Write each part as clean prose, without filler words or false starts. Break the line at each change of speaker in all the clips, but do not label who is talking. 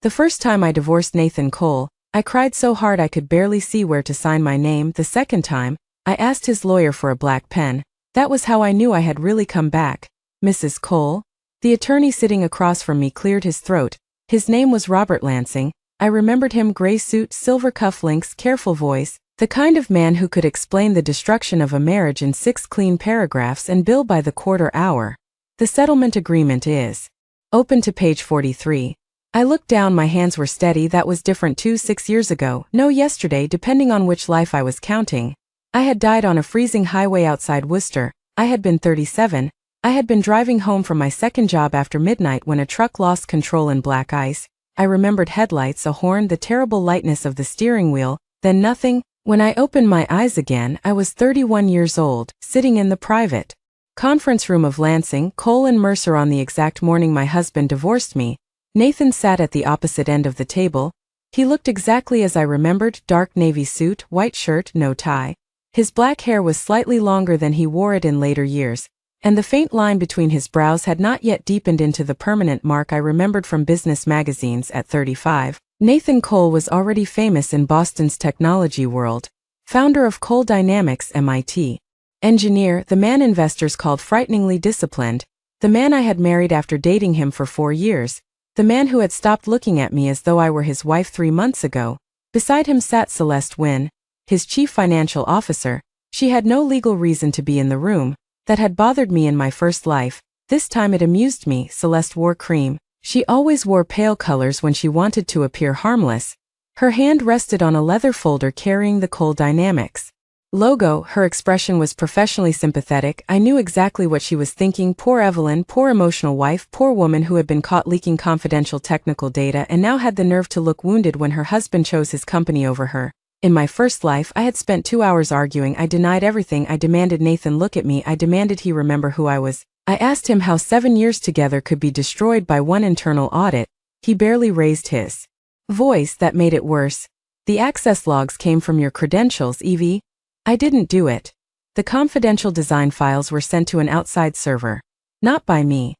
The first time I divorced Nathan Cole, I cried so hard I could barely see where to sign my name. The second time, I asked his lawyer for a black pen. That was how I knew I had really come back. Mrs. Cole? The attorney sitting across from me cleared his throat. His name was Robert Lansing. I remembered him, gray suit, silver cufflinks, careful voice, the kind of man who could explain the destruction of a marriage in 6 clean paragraphs and bill by the quarter hour. The settlement agreement is open to page 43. I looked down, my hands were steady. That was different too. 6 years ago, no, yesterday, depending on which life I was counting. I had died on a freezing highway outside Worcester. I had been 37. I had been driving home from my second job after midnight when a truck lost control in black ice. I remembered headlights, a horn, the terrible lightness of the steering wheel, then nothing. When I opened my eyes again, I was 31 years old, sitting in the private conference room of Lansing, Cole and Mercer on the exact morning my husband divorced me. Nathan sat at the opposite end of the table. He looked exactly as I remembered, dark navy suit, white shirt, no tie. His black hair was slightly longer than he wore it in later years, and the faint line between his brows had not yet deepened into the permanent mark I remembered from business magazines. At 35, Nathan Cole was already famous in Boston's technology world. Founder of Cole Dynamics, MIT. Engineer, the man investors called frighteningly disciplined, the man I had married after dating him for 4 years, the man who had stopped looking at me as though I were his wife 3 months ago. Beside him sat Celeste Wynn, his chief financial officer. She had no legal reason to be in the room. That had bothered me in my first life. This time it amused me. Celeste wore cream. She always wore pale colors when she wanted to appear harmless. Her hand rested on a leather folder carrying the Cole Dynamics logo. Her expression was professionally sympathetic. I knew exactly what she was thinking. Poor Evelyn, poor emotional wife, poor woman who had been caught leaking confidential technical data and now had the nerve to look wounded when her husband chose his company over her. In my first life, I had spent 2 hours arguing. I denied everything. I demanded Nathan look at me. I demanded he remember who I was. I asked him how 7 years together could be destroyed by one internal audit. He barely raised his voice. That made it worse. The access logs came from your credentials, Evie. I didn't do it. The confidential design files were sent to an outside server. Not by me.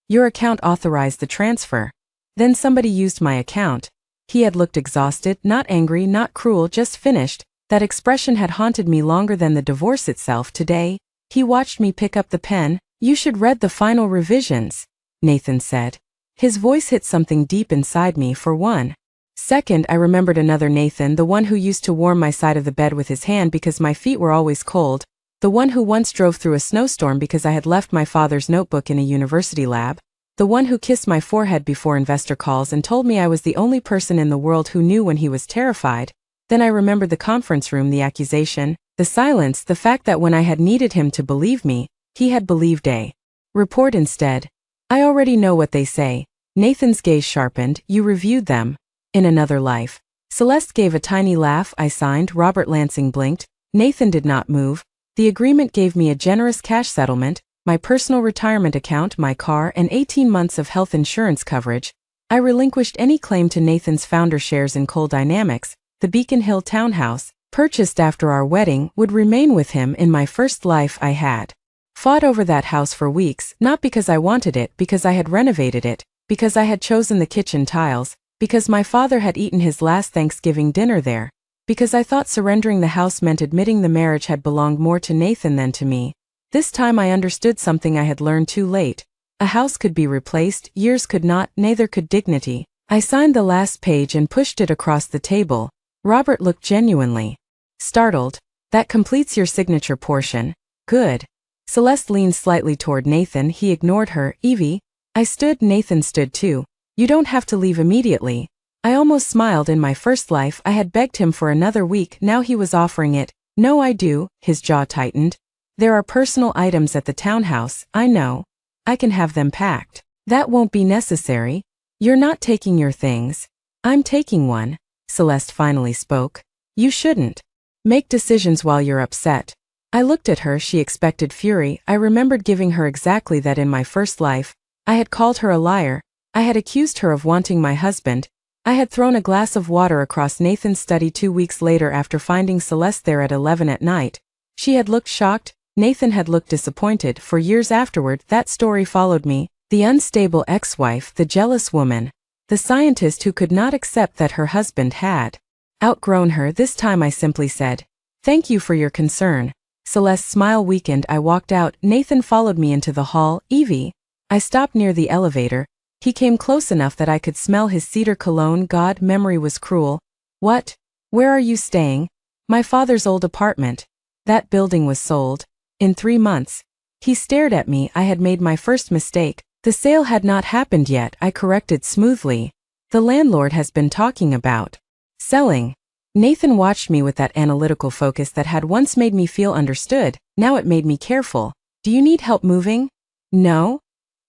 Your account authorized the transfer. Then somebody used my account. He had looked exhausted, not angry, not cruel, just finished. That expression had haunted me longer than the divorce itself. Today, he watched me pick up the pen. You should read the final revisions, Nathan said. His voice hit something deep inside me. For 1 second, I remembered another Nathan, the one who used to warm my side of the bed with his hand because my feet were always cold, the one who once drove through a snowstorm because I had left my father's notebook in a university lab, the one who kissed my forehead before investor calls and told me I was the only person in the world who knew when he was terrified. Then I remembered the conference room, the accusation, the silence, the fact that when I had needed him to believe me, he had believed a report instead. I already know what they say. Nathan's gaze sharpened. You reviewed them. In another life. Celeste gave a tiny laugh. I signed. Robert Lansing blinked. Nathan did not move. The agreement gave me a generous cash settlement, my personal retirement account, my car, and 18 months of health insurance coverage. I relinquished any claim to Nathan's founder shares in Cole Dynamics. The Beacon Hill townhouse, purchased after our wedding, would remain with him. In my first life I had fought over that house for weeks, not because I wanted it, because I had renovated it, because I had chosen the kitchen tiles, because my father had eaten his last Thanksgiving dinner there, because I thought surrendering the house meant admitting the marriage had belonged more to Nathan than to me. This time I understood something I had learned too late. A house could be replaced, years could not, neither could dignity. I signed the last page and pushed it across the table. Robert looked genuinely startled. That completes your signature portion. Good. Celeste leaned slightly toward Nathan. He ignored her. Evie. I stood. Nathan stood too. You don't have to leave immediately. I almost smiled. In my first life I had begged him for another week. Now he was offering it. No, I do. His jaw tightened. There are personal items at the townhouse. I know. I can have them packed. That won't be necessary. You're not taking your things. I'm taking one. Celeste finally spoke. You shouldn't make decisions while you're upset. I looked at her. She expected fury. I remembered giving her exactly that in my first life. I had called her a liar. I had accused her of wanting my husband. I had thrown a glass of water across Nathan's study 2 weeks later after finding Celeste there at 11 at night. She had looked shocked. Nathan had looked disappointed. For years afterward, that story followed me. The unstable ex-wife, the jealous woman. The scientist who could not accept that her husband had outgrown her. This time I simply said, "Thank you for your concern." Celeste's smile weakened. I walked out. Nathan followed me into the hall. "Evie." I stopped near the elevator. He came close enough that I could smell his cedar cologne. God, memory was cruel. "What? Where are you staying?" "My father's old apartment. That building was sold in 3 months. He stared at me. I had made my first mistake. The sale had not happened yet, I corrected smoothly. The landlord has been talking about selling. Nathan watched me with that analytical focus that had once made me feel understood. Now it made me careful. "Do you need help moving?" "No."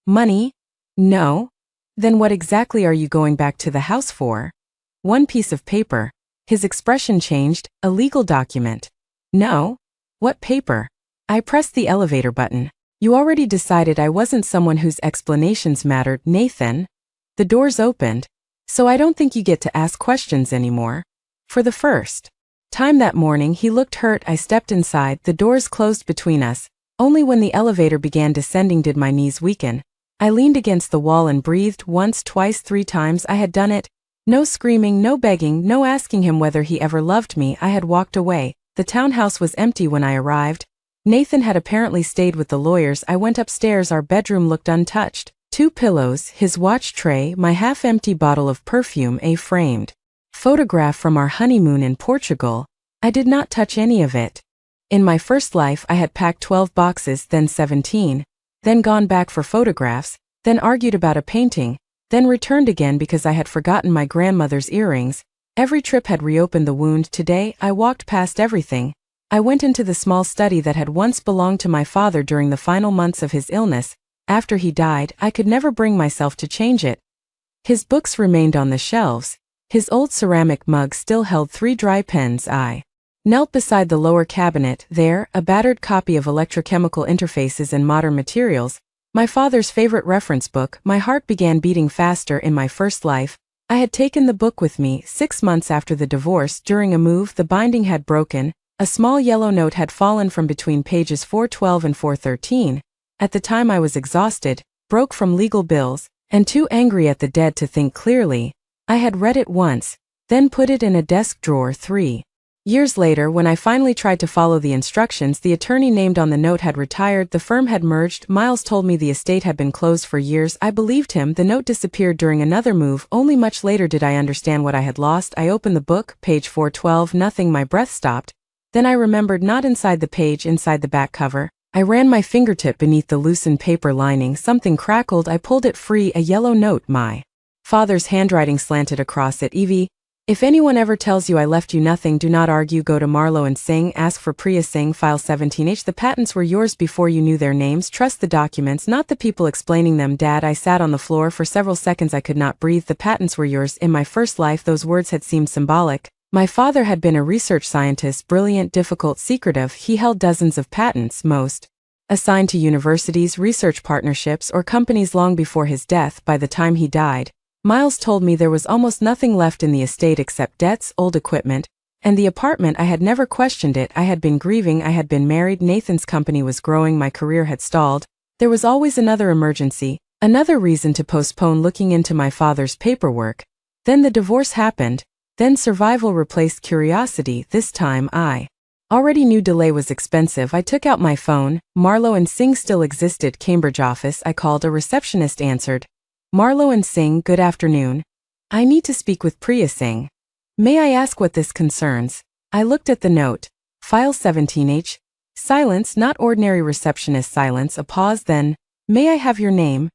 "Money?" "No." "Then what exactly are you going back to the house for?" "One piece of paper." His expression changed. "A legal document?" "No." "What paper?" I pressed the elevator button. "You already decided I wasn't someone whose explanations mattered, Nathan." The doors opened. "So I don't think you get to ask questions anymore." For the first time that morning he looked hurt. I stepped inside. The doors closed between us. Only when the elevator began descending did my knees weaken. I leaned against the wall and breathed once, twice, 3 times. I had done it. No screaming, no begging, no asking him whether he ever loved me. I had walked away. The townhouse was empty when I arrived. Nathan had apparently stayed with the lawyers. I went upstairs. Our bedroom looked untouched. 2 pillows, his watch tray, my half-empty bottle of perfume, a framed photograph from our honeymoon in Portugal. I did not touch any of it. In my first life I had packed 12 boxes, then 17, then gone back for photographs, then argued about a painting, then returned again because I had forgotten my grandmother's earrings. Every trip had reopened the wound. Today I walked past everything. I went into the small study that had once belonged to my father during the final months of his illness. After he died, I could never bring myself to change it. His books remained on the shelves. His old ceramic mug still held 3 dry pens. I knelt beside the lower cabinet. There, a battered copy of Electrochemical Interfaces and Modern Materials, my father's favorite reference book. My heart began beating faster. In my first life, I had taken the book with me. 6 months after the divorce, during a move, the binding had broken. A small yellow note had fallen from between pages 412 and 413. At the time I was exhausted, broke from legal bills, and too angry at the dead to think clearly. I had read it once, then put it in a desk drawer. 3 years later, when I finally tried to follow the instructions, the attorney named on the note had retired. The firm had merged. Miles told me the estate had been closed for years. I believed him. The note disappeared during another move. Only much later did I understand what I had lost. I opened the book, page 412, nothing. My breath stopped. Then I remembered, not inside the page, inside the back cover. I ran my fingertip beneath the loosened paper lining. Something crackled. I pulled it free. A yellow note. My father's handwriting slanted across it. "Evie, if anyone ever tells you I left you nothing, do not argue. Go to Marlowe and Singh. Ask for Priya Singh. File 17H. The patents were yours before you knew their names. Trust the documents, not the people explaining them." Dad, I sat on the floor. For several seconds I could not breathe. The patents were yours. In my first life those words had seemed symbolic. My father had been a research scientist, brilliant, difficult, secretive. He held dozens of patents, most assigned to universities, research partnerships, or companies. Long before his death, by the time he died, Miles told me there was almost nothing left in the estate except debts, old equipment, and the apartment. I had never questioned it. I had been grieving. I had been married. Nathan's company was growing. My career had stalled. There was always another emergency, another reason to postpone looking into my father's paperwork. Then the divorce happened. Then survival replaced curiosity. This time I already knew delay was expensive. I took out my phone. Marlowe and Singh still existed. Cambridge office. I called. A receptionist answered. "Marlowe and Singh, good afternoon. I need to speak with Priya Singh. May I ask what this concerns?" I looked at the note. File 17H. Silence, not ordinary receptionist silence. A pause, then, "May I have your name?"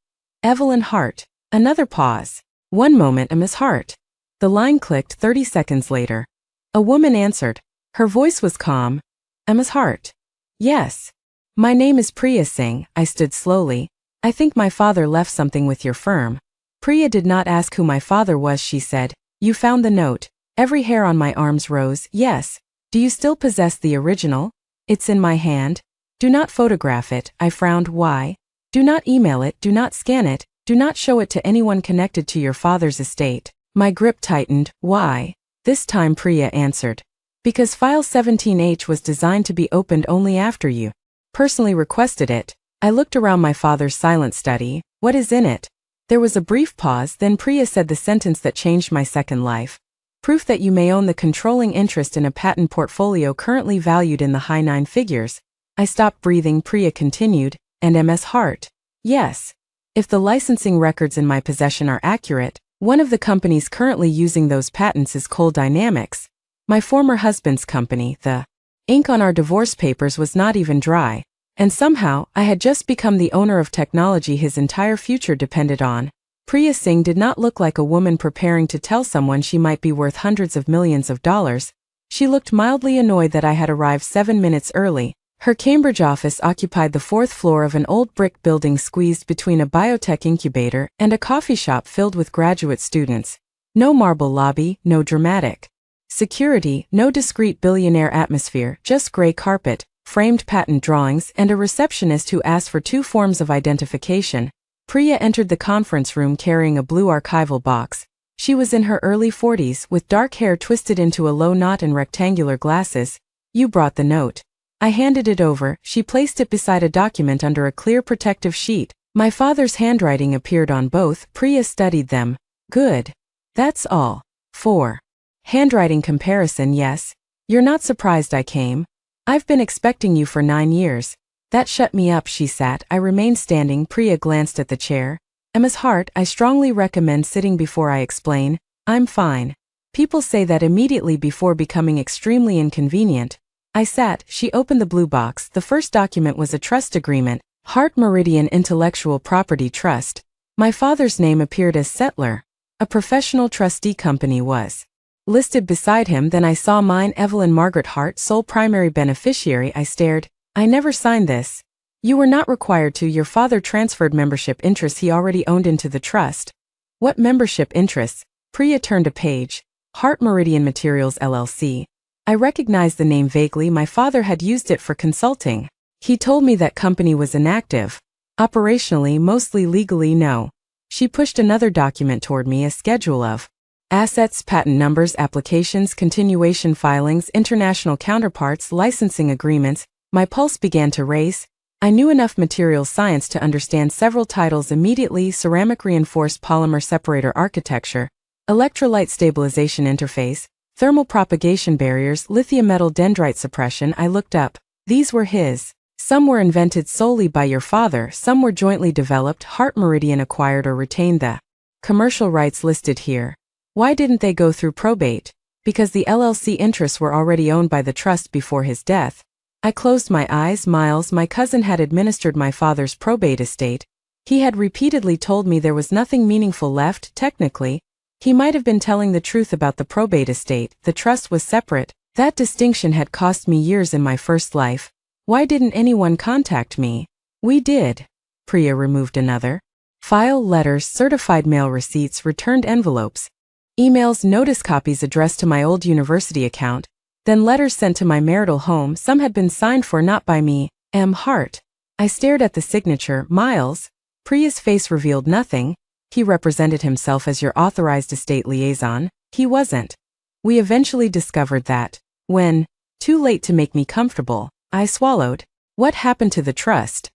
"Evelyn Hart." Another pause. "1 moment, Miss Hart." The line clicked. 30 seconds later, a woman answered. Her voice was calm. "Miss Hart?" "Yes. My name is Priya Singh." I stood slowly. "I think my father left something with your firm." Priya did not ask who my father was. She said, "You found the note." Every hair on my arms rose. "Yes." "Do you still possess the original?" "It's in my hand." "Do not photograph it." I frowned. "Why?" "Do not email it. Do not scan it. Do not show it to anyone connected to your father's estate." My grip tightened. "Why?" This time Priya answered. "Because file 17H was designed to be opened only after you personally requested it." I looked around my father's silent study. "What is in it?" There was a brief pause, then Priya said the sentence that changed my second life. Proof that you may own the controlling interest in a patent portfolio currently valued in the high nine figures. I stopped breathing. Priya continued, and MS Hart. Yes. If the licensing records in my possession are accurate, one of the companies currently using those patents is Cole Dynamics. My former husband's company. The ink on our divorce papers was not even dry. And somehow, I had just become the owner of technology his entire future depended on. Priya Singh did not look like a woman preparing to tell someone she might be worth hundreds of millions of dollars. She looked mildly annoyed that I had arrived 7 minutes early. Her Cambridge office occupied the 4th floor of an old brick building squeezed between a biotech incubator and a coffee shop filled with graduate students. No marble lobby, no dramatic security, no discreet billionaire atmosphere, just gray carpet, framed patent drawings, and a receptionist who asked for 2 forms of identification. Priya entered the conference room carrying a blue archival box. She was in her early 40s, with dark hair twisted into a low knot and rectangular glasses. You brought the note. I handed it over. She placed it beside a document under a clear protective sheet. My father's handwriting appeared on both. Priya studied them. Good. That's all. 4. Handwriting comparison. Yes. You're not surprised I came. I've been expecting you for 9 years. That shut me up. She sat. I remained standing. Priya glanced at the chair. MS Hart, I strongly recommend sitting before I explain. I'm fine. People say that immediately before becoming extremely inconvenient. I sat. She opened the blue box. The first document was a trust agreement, Hart Meridian Intellectual Property Trust. My father's name appeared as settler. A professional trustee company was listed beside him. Then I saw mine, Evelyn Margaret Hart, sole primary beneficiary. I stared. I never signed this. You were not required to. Your father transferred membership interests he already owned into the trust. What membership interests? Priya turned a page. Hart Meridian Materials LLC. I recognized the name vaguely. My father had used it for consulting. He told me that company was inactive. Operationally, mostly legally, no. She pushed another document toward me, a schedule of assets, patent numbers, applications, continuation filings, international counterparts, licensing agreements. My pulse began to race. I knew enough materials science to understand several titles immediately: ceramic reinforced polymer separator architecture, electrolyte stabilization interface, thermal propagation barriers, lithium metal dendrite suppression. I looked up. These were his. Some were invented solely by your father, some were jointly developed. Hart Meridian acquired or retained the commercial rights listed here. Why didn't they go through probate? Because the LLC interests were already owned by the trust before his death. I closed my eyes. Miles, my cousin, had administered my father's probate estate. He had repeatedly told me there was nothing meaningful left. Technically, he might have been telling the truth about the probate estate. The trust was separate. That distinction had cost me years in my first life. Why didn't anyone contact me? We did. Priya removed another file: letters, certified mail receipts, returned envelopes, emails, notice copies addressed to my old university account, then letters sent to my marital home. Some had been signed for not by me. M. Hart. I stared at the signature. Miles. Priya's face revealed nothing. He represented himself as your authorized estate liaison. He wasn't. We eventually discovered that. When, too late to make me comfortable, I swallowed. What happened to the trust?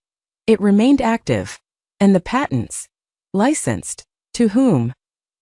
It remained active. And the patents? Licensed. To whom?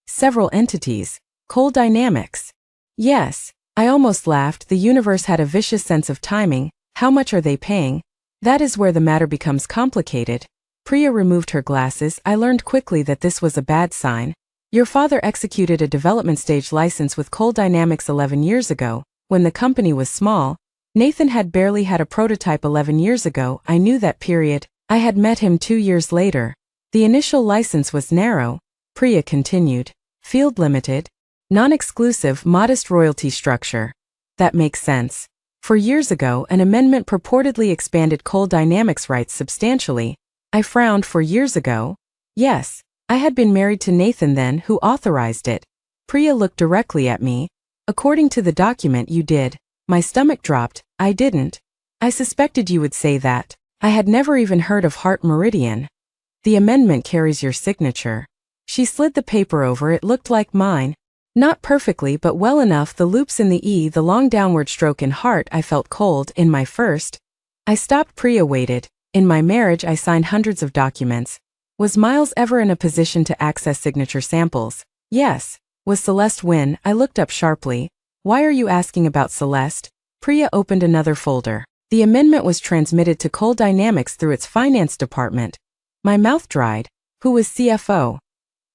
Several entities. Cole Dynamics. Yes. I almost laughed. The universe had a vicious sense of timing. How much are they paying? That is where the matter becomes complicated. Priya removed her glasses. I learned quickly that this was a bad sign. Your father executed a development stage license with Cole Dynamics 11 years ago, when the company was small. Nathan had barely had a prototype 11 years ago. I knew that period. I had met him 2 years later. The initial license was narrow. Priya continued. Field limited. Non-exclusive, modest royalty structure. That makes sense. 4 years ago, an amendment purportedly expanded Cole Dynamics' rights substantially. I frowned. 4 years ago? Yes. I had been married to Nathan then, who authorized it. Priya looked directly at me. According to the document, you did. My stomach dropped. I didn't. I suspected you would say that. I had never even heard of Hart Meridian. The amendment carries your signature. She slid the paper over. It looked like mine. Not perfectly, but well enough. The loops in the E, the long downward stroke in Hart. I felt cold. In my first. I stopped. Priya waited. In my marriage, I signed hundreds of documents. Was Miles ever in a position to access signature samples? Yes. Was Celeste Wynn? I looked up sharply. Why are you asking about Celeste? Priya opened another folder. The amendment was transmitted to Cole Dynamics through its finance department. My mouth dried. Who was CFO?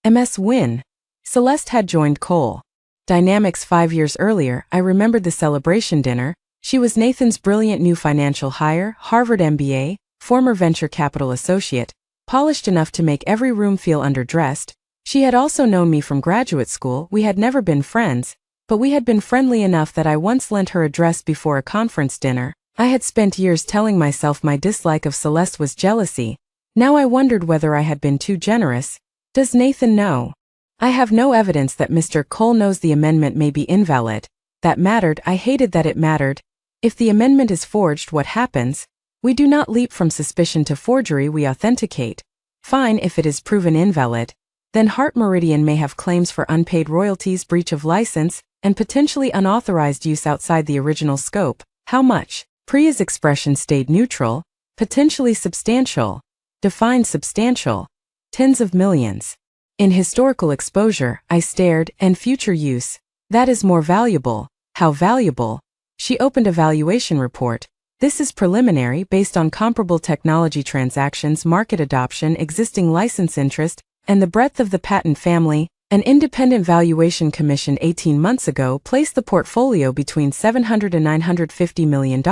Ms. Wynn. Celeste had joined Cole Dynamics 5 years earlier. I remembered the celebration dinner. She was Nathan's brilliant new financial hire, Harvard MBA, former venture capital associate, polished enough to make every room feel underdressed. She had also known me from graduate school. We had never been friends, but we had been friendly enough that I once lent her a dress before a conference dinner. I had spent years telling myself my dislike of Celeste was jealousy. Now I wondered whether I had been too generous. Does Nathan know? I have no evidence that Mr. Cole knows the amendment may be invalid. That mattered. I hated that it mattered. If the amendment is forged, what happens? We do not leap from suspicion to forgery, we authenticate. Fine, if it is proven invalid. Then Heart Meridian may have claims for unpaid royalties, breach of license, and potentially unauthorized use outside the original scope. How much? Priya's expression stayed neutral. Potentially substantial. Define substantial. Tens of millions. In historical exposure, I stared, and future use. That is more valuable. How valuable? She opened a valuation report. This is preliminary based on comparable technology transactions, market adoption, existing license interest, and the breadth of the patent family. An independent valuation commission 18 months ago placed the portfolio between $700 and $950 million.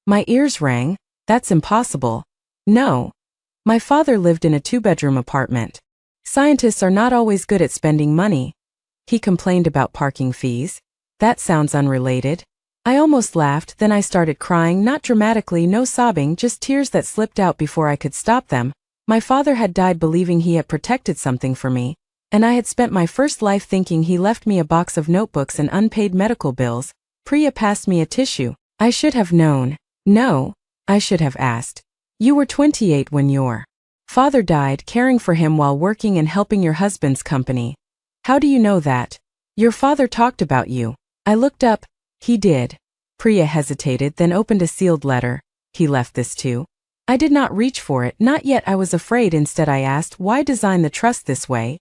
My ears rang. That's impossible. No. My father lived in a 2-bedroom apartment. Scientists are not always good at spending money. He complained about parking fees. That sounds unrelated. I almost laughed, then I started crying, not dramatically, no sobbing, just tears that slipped out before I could stop them. My father had died believing he had protected something for me, and I had spent my first life thinking he left me a box of notebooks and unpaid medical bills. Priya passed me a tissue. I should have known. No, I should have asked. You were 28 when your father died, caring for him while working and helping your husband's company. How do you know that? Your father talked about you. I looked up. He did. Priya hesitated, then opened a sealed letter. He left this too. I did not reach for it, not yet. I was afraid. Instead I asked, why design the trust this way?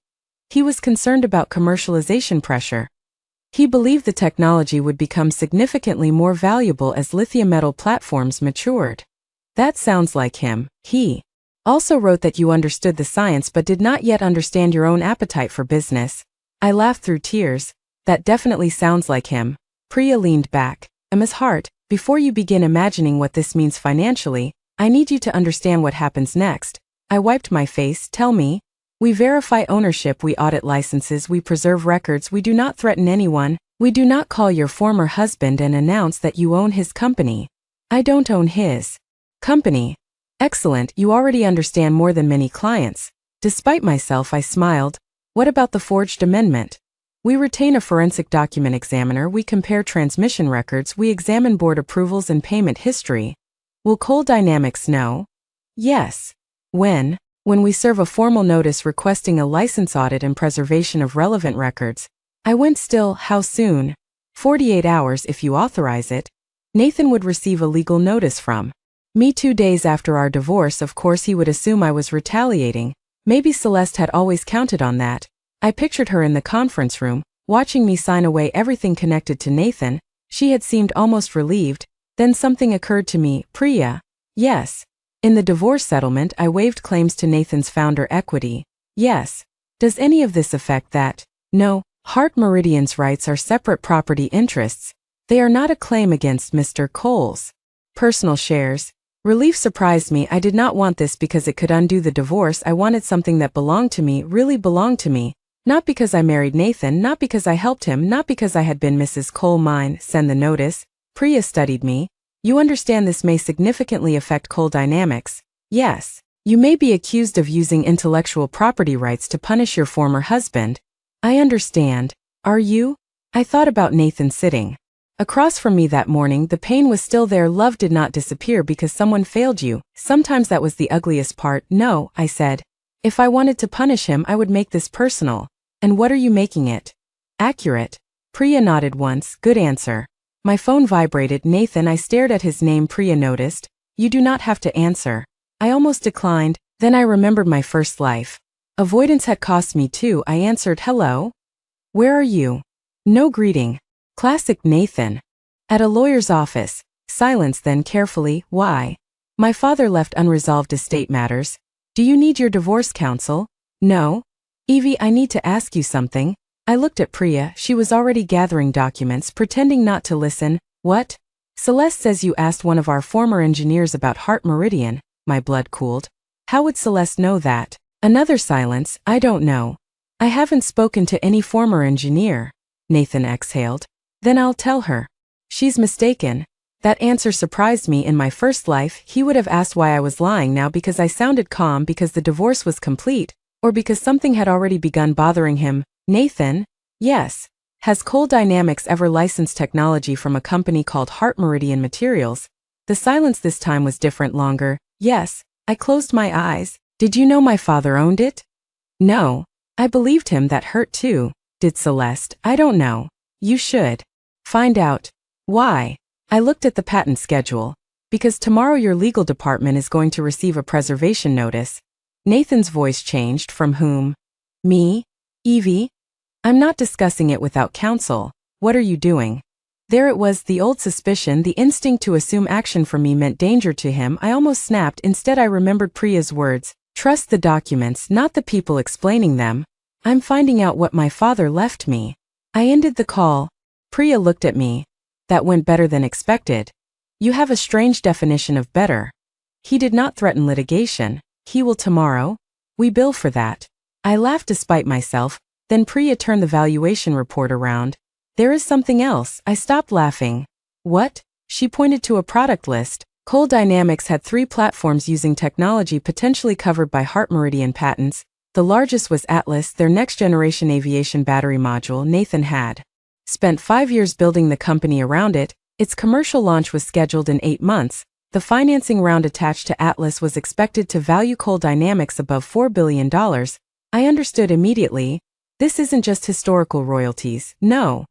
He was concerned about commercialization pressure. He believed the technology would become significantly more valuable as lithium metal platforms matured. That sounds like him. He also wrote that you understood the science but did not yet understand your own appetite for business. I laughed through tears. That definitely sounds like him. Priya leaned back. Ms. Hart, before you begin imagining what this means financially, I need you to understand what happens next. I wiped my face. Tell me. We verify ownership, we audit licenses, we preserve records, we do not threaten anyone, we do not call your former husband and announce that you own his company. I don't own his company. Excellent, you already understand more than many clients. Despite myself, I smiled. What about the forged amendment? We retain a forensic document examiner, we compare transmission records, we examine board approvals and payment history. Will Cole Dynamics know? Yes. When? When we serve a formal notice requesting a license audit and preservation of relevant records. I went still. How soon? 48 hours if you authorize it. Nathan would receive a legal notice from me 2 days after our divorce. Of course he would assume I was retaliating. Maybe Celeste had always counted on that. I pictured her in the conference room, watching me sign away everything connected to Nathan. She had seemed almost relieved. Then something occurred to me. Priya. Yes. In the divorce settlement, I waived claims to Nathan's founder equity. Yes. Does any of this affect that? No. Heart Meridian's rights are separate property interests. They are not a claim against Mr. Cole's personal shares. Relief surprised me. I did not want this because it could undo the divorce. I wanted something that belonged to me, really belonged to me. Not because I married Nathan, not because I helped him, not because I had been Mrs. Cole. Mine. Send the notice. Priya studied me. You understand this may significantly affect Cole Dynamics. Yes. You may be accused of using intellectual property rights to punish your former husband. I understand. Are you? I thought about Nathan sitting across from me that morning. The pain was still there. Love did not disappear because someone failed you. Sometimes that was the ugliest part. No, I said. If I wanted to punish him, I would make this personal. And what are you making it? Accurate. Priya nodded once. Good answer. My phone vibrated. Nathan. I stared at his name. Priya noticed. You do not have to answer. I almost declined. Then I remembered my first life. Avoidance had cost me too. I answered, hello? Where are you? No greeting. Classic Nathan. At a lawyer's office. Silence, then carefully, why? My father left unresolved estate matters. Do you need your divorce counsel? No. Evie, I need to ask you something. I looked at Priya. She was already gathering documents, pretending not to listen. What? Celeste says you asked one of our former engineers about Heart Meridian. My blood cooled. How would Celeste know that? Another silence. I don't know. I haven't spoken to any former engineer. Nathan exhaled. Then I'll tell her. She's mistaken. That answer surprised me. In my first life, he would have asked why I was lying now because I sounded calm because the divorce was complete, or because something had already begun bothering him. Nathan? Yes. Has Cole Dynamics ever licensed technology from a company called Heart Meridian Materials? The silence this time was different, longer. Yes. I closed my eyes. Did you know my father owned it? No. I believed him. That hurt too. Did Celeste? I don't know. You should. Find out. Why? I looked at the patent schedule. Because tomorrow your legal department is going to receive a preservation notice. Nathan's voice changed. From whom? Me? Evie? I'm not discussing it without counsel. What are you doing? There it was, the old suspicion, the instinct to assume action from me meant danger to him. I almost snapped. Instead I remembered Priya's words. Trust the documents, not the people explaining them. I'm finding out what my father left me. I ended the call. Priya looked at me. That went better than expected. You have a strange definition of better. He did not threaten litigation. He will tomorrow. We bill for that. I laughed despite myself. Then Priya turned the valuation report around. There is something else. I stopped laughing. What? She pointed to a product list. Cole Dynamics had 3 platforms using technology potentially covered by Heart Meridian patents. The largest was Atlas, their next-generation aviation battery module. Nathan had spent 5 years building the company around it. Its commercial launch was scheduled in 8 months. The financing round attached to Atlas was expected to value Cole Dynamics above $4 billion. I understood immediately. This isn't just historical royalties, no.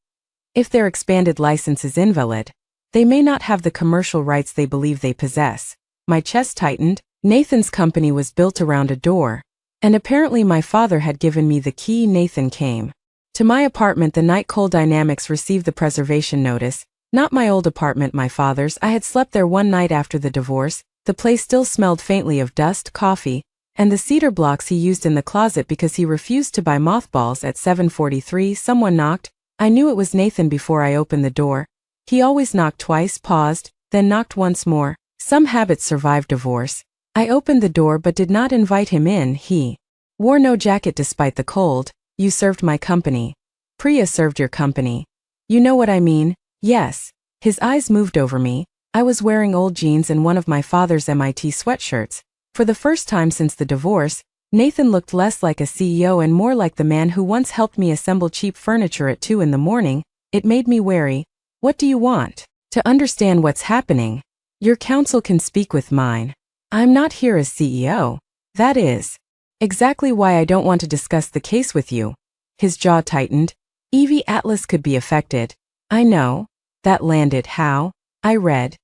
If their expanded license is invalid, they may not have the commercial rights they believe they possess. My chest tightened. Nathan's company was built around a door. And apparently my father had given me the key. Nathan came to my apartment the night Cole Dynamics received the preservation notice. Not my old apartment, my father's. I had slept there one night after the divorce. The place still smelled faintly of dust, coffee, and the cedar blocks he used in the closet because he refused to buy mothballs. At 7:43, someone knocked. I knew it was Nathan before I opened the door. He always knocked twice, paused, then knocked once more. Some habits survive divorce. I opened the door but did not invite him in. He wore no jacket despite the cold. You served my company. Priya served your company. You know what I mean? Yes. His eyes moved over me. I was wearing old jeans and one of my father's MIT sweatshirts. For the first time since the divorce, Nathan looked less like a CEO and more like the man who once helped me assemble cheap furniture at 2 in the morning. It made me wary. What do you want? To understand what's happening. Your counsel can speak with mine. I'm not here as CEO. That is exactly why I don't want to discuss the case with you. His jaw tightened. Evie, Atlas could be affected. I know. That landed. How? I read.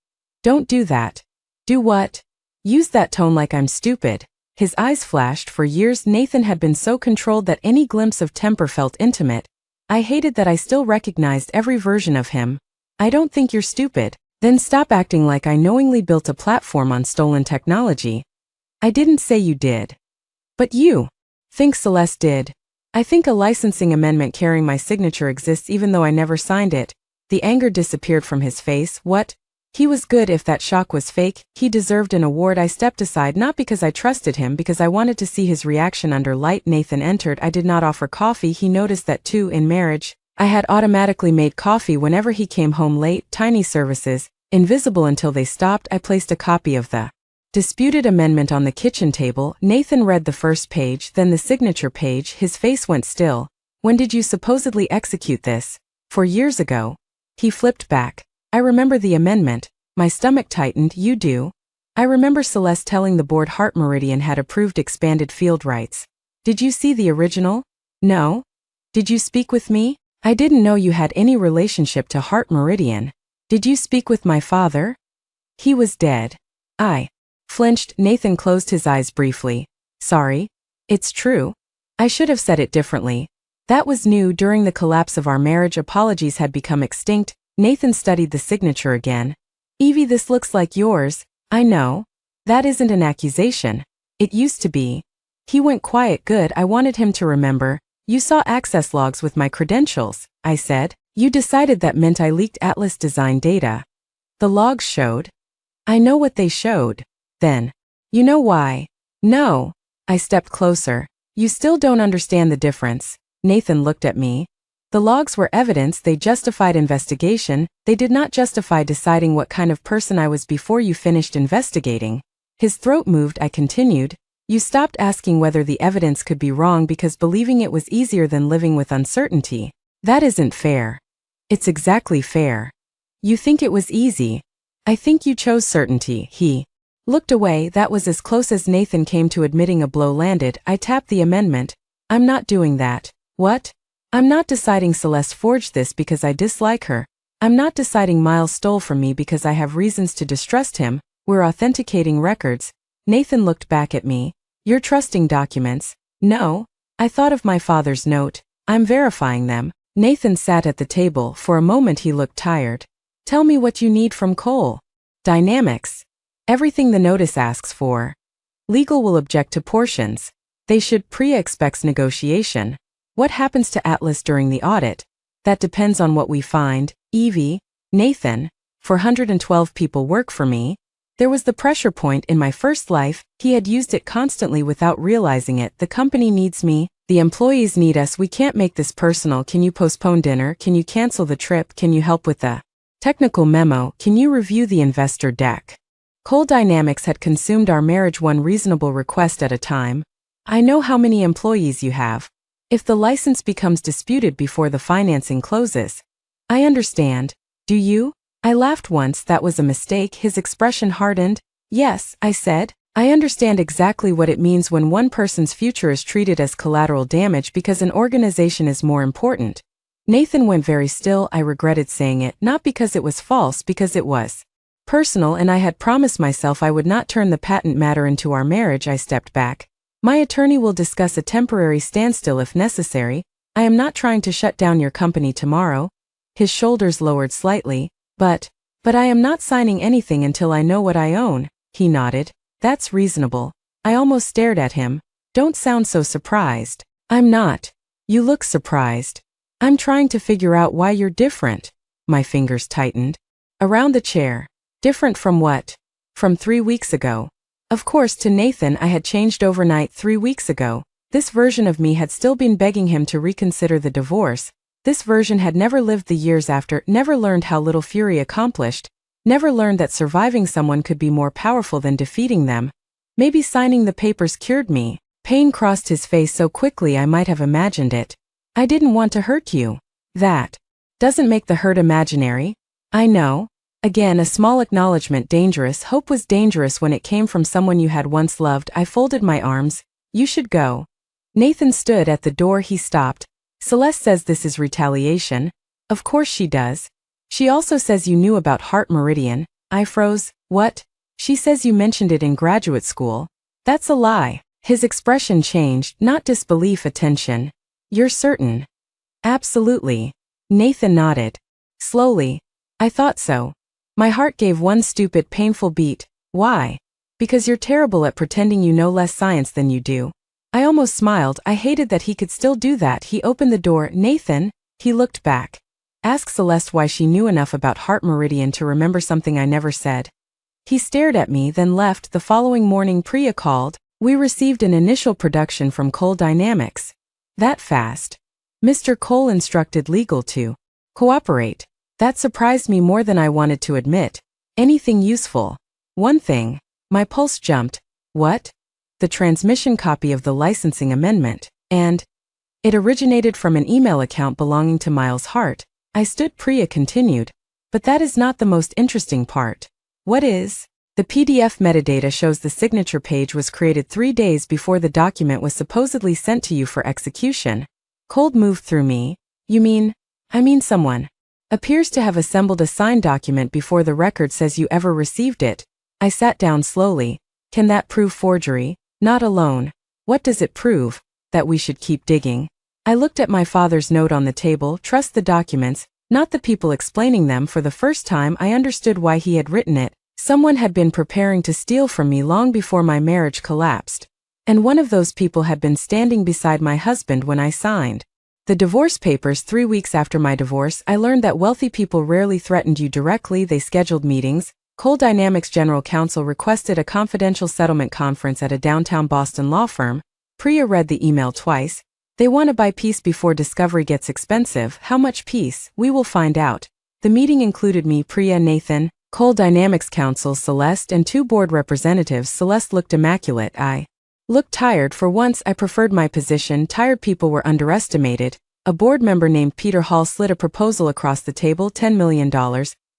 Don't do that. Do what? Use that tone like I'm stupid. His eyes flashed. For years Nathan had been so controlled that any glimpse of temper felt intimate. I hated that I still recognized every version of him. I don't think you're stupid. Then stop acting like I knowingly built a platform on stolen technology. I didn't say you did. But you think Celeste did. I think a licensing amendment carrying my signature exists even though I never signed it. The anger disappeared from his face. What? He was good. If that shock was fake, he deserved an award. I stepped aside, not because I trusted him, because I wanted to see his reaction under light. Nathan entered. I did not offer coffee. He noticed that too. In marriage, I had automatically made coffee whenever he came home late. Tiny services, invisible until they stopped. I placed a copy of the disputed amendment on the kitchen table. Nathan read the first page, then the signature page. His face went still. When did you supposedly execute this? 4 years ago. He flipped back. I remember the amendment. My stomach tightened. You do? I remember Celeste telling the board Heart Meridian had approved expanded field rights. Did you see the original? No. Did you speak with me? I didn't know you had any relationship to Heart Meridian. Did you speak with my father? He was dead. I flinched. Nathan closed his eyes briefly. Sorry. It's true. I should have said it differently. That was new. During the collapse of our marriage, apologies had become extinct. Nathan studied the signature again. Evie, this looks like yours. I know. That isn't an accusation. It used to be. He went quiet. Good, I wanted him to remember. You saw access logs with my credentials, I said. You decided that meant I leaked Atlas design data. The logs showed. I know what they showed. Then. You know why? No. I stepped closer. You still don't understand the difference. Nathan looked at me. The logs were evidence. They justified investigation. They did not justify deciding what kind of person I was before you finished investigating. His throat moved. I continued. You stopped asking whether the evidence could be wrong because believing it was easier than living with uncertainty. That isn't fair. It's exactly fair. You think it was easy. I think you chose certainty. He looked away. That was as close as Nathan came to admitting a blow landed. I tapped the amendment. I'm not doing that. What? I'm not deciding Celeste forged this because I dislike her. I'm not deciding Miles stole from me because I have reasons to distrust him. We're authenticating records. Nathan looked back at me. You're trusting documents? No. I thought of my father's note. I'm verifying them. Nathan sat at the table. For a moment he looked tired. Tell me what you need from Cole. Dynamics. Everything the notice asks for. Legal will object to portions. They should. Priya expects negotiation. What happens to Atlas during the audit? That depends on what we find. Evie, Nathan, 412 people work for me. There was the pressure point in my first life. He had used it constantly without realizing it. The company needs me. The employees need us. We can't make this personal. Can you postpone dinner? Can you cancel the trip? Can you help with the technical memo? Can you review the investor deck? Cole Dynamics had consumed our marriage one reasonable request at a time. I know how many employees you have. If the license becomes disputed before the financing closes. I understand. Do you? I laughed once. That was a mistake. His expression hardened. Yes, I said. I understand exactly what it means when one person's future is treated as collateral damage because an organization is more important. Nathan went very still. I regretted saying it, not because it was false, because it was personal, and I had promised myself I would not turn the patent matter into our marriage. I stepped back. My attorney will discuss a temporary standstill if necessary. I am not trying to shut down your company tomorrow. His shoulders lowered slightly. But I am not signing anything until I know what I own. He nodded. That's reasonable. I almost stared at him. Don't sound so surprised. I'm not. You look surprised. I'm trying to figure out why you're different. My fingers tightened. Around the chair. Different from what? From 3 weeks ago. Of course, to Nathan I had changed overnight 3 weeks ago. This version of me had still been begging him to reconsider the divorce. This version had never lived the years after, never learned how little Fury accomplished, never learned that surviving someone could be more powerful than defeating them. Maybe signing the papers cured me. Pain crossed his face so quickly I might have imagined it. I didn't want to hurt you. That doesn't make the hurt imaginary. I know. Again, a small acknowledgement. Dangerous. Hope was dangerous when it came from someone you had once loved. I folded my arms. You should go. Nathan stood at the door. He stopped. Celeste says this is retaliation. Of course she does. She also says you knew about Heart Meridian. I froze. What? She says you mentioned it in graduate school. That's a lie. His expression changed, not disbelief, attention. You're certain? Absolutely. Nathan nodded. Slowly. I thought so. My heart gave one stupid, painful beat. Why? Because you're terrible at pretending you know less science than you do. I almost smiled. I hated that he could still do that. He opened the door. Nathan. He looked back. Ask Celeste why she knew enough about Heart Meridian to remember something I never said. He stared at me, then left. The following morning Priya called. We received an initial production from Cole Dynamics. That fast. Mr. Cole instructed legal to cooperate. That surprised me more than I wanted to admit. Anything useful? One thing. My pulse jumped. What? The transmission copy of the licensing amendment. And it originated from an email account belonging to Miles Hart. I stood. Priya continued. But that is not the most interesting part. What is? The PDF metadata shows the signature page was created 3 days before the document was supposedly sent to you for execution. Cold moved through me. You mean? I mean someone appears to have assembled a signed document before the record says you ever received it. I sat down slowly. Can that prove forgery? Not alone. What does it prove? That we should keep digging. I looked at my father's note on the table, trust the documents, not the people explaining them. For the first time I understood why he had written it. Someone had been preparing to steal from me long before my marriage collapsed. And one of those people had been standing beside my husband when I signed the divorce papers. 3 weeks after my divorce, I learned that wealthy people rarely threatened you directly. They scheduled meetings. Coal Dynamics General Counsel requested a confidential settlement conference at a downtown Boston law firm. Priya read the email twice. They want to buy peace before discovery gets expensive. How much peace? We will find out. The meeting included me, Priya, Nathan, Coal Dynamics Counsel, Celeste, and 2 board representatives. Celeste looked immaculate. I looked tired. For once I preferred my position. Tired people were underestimated. A board member named Peter Hall slid a proposal across the table, $10 million.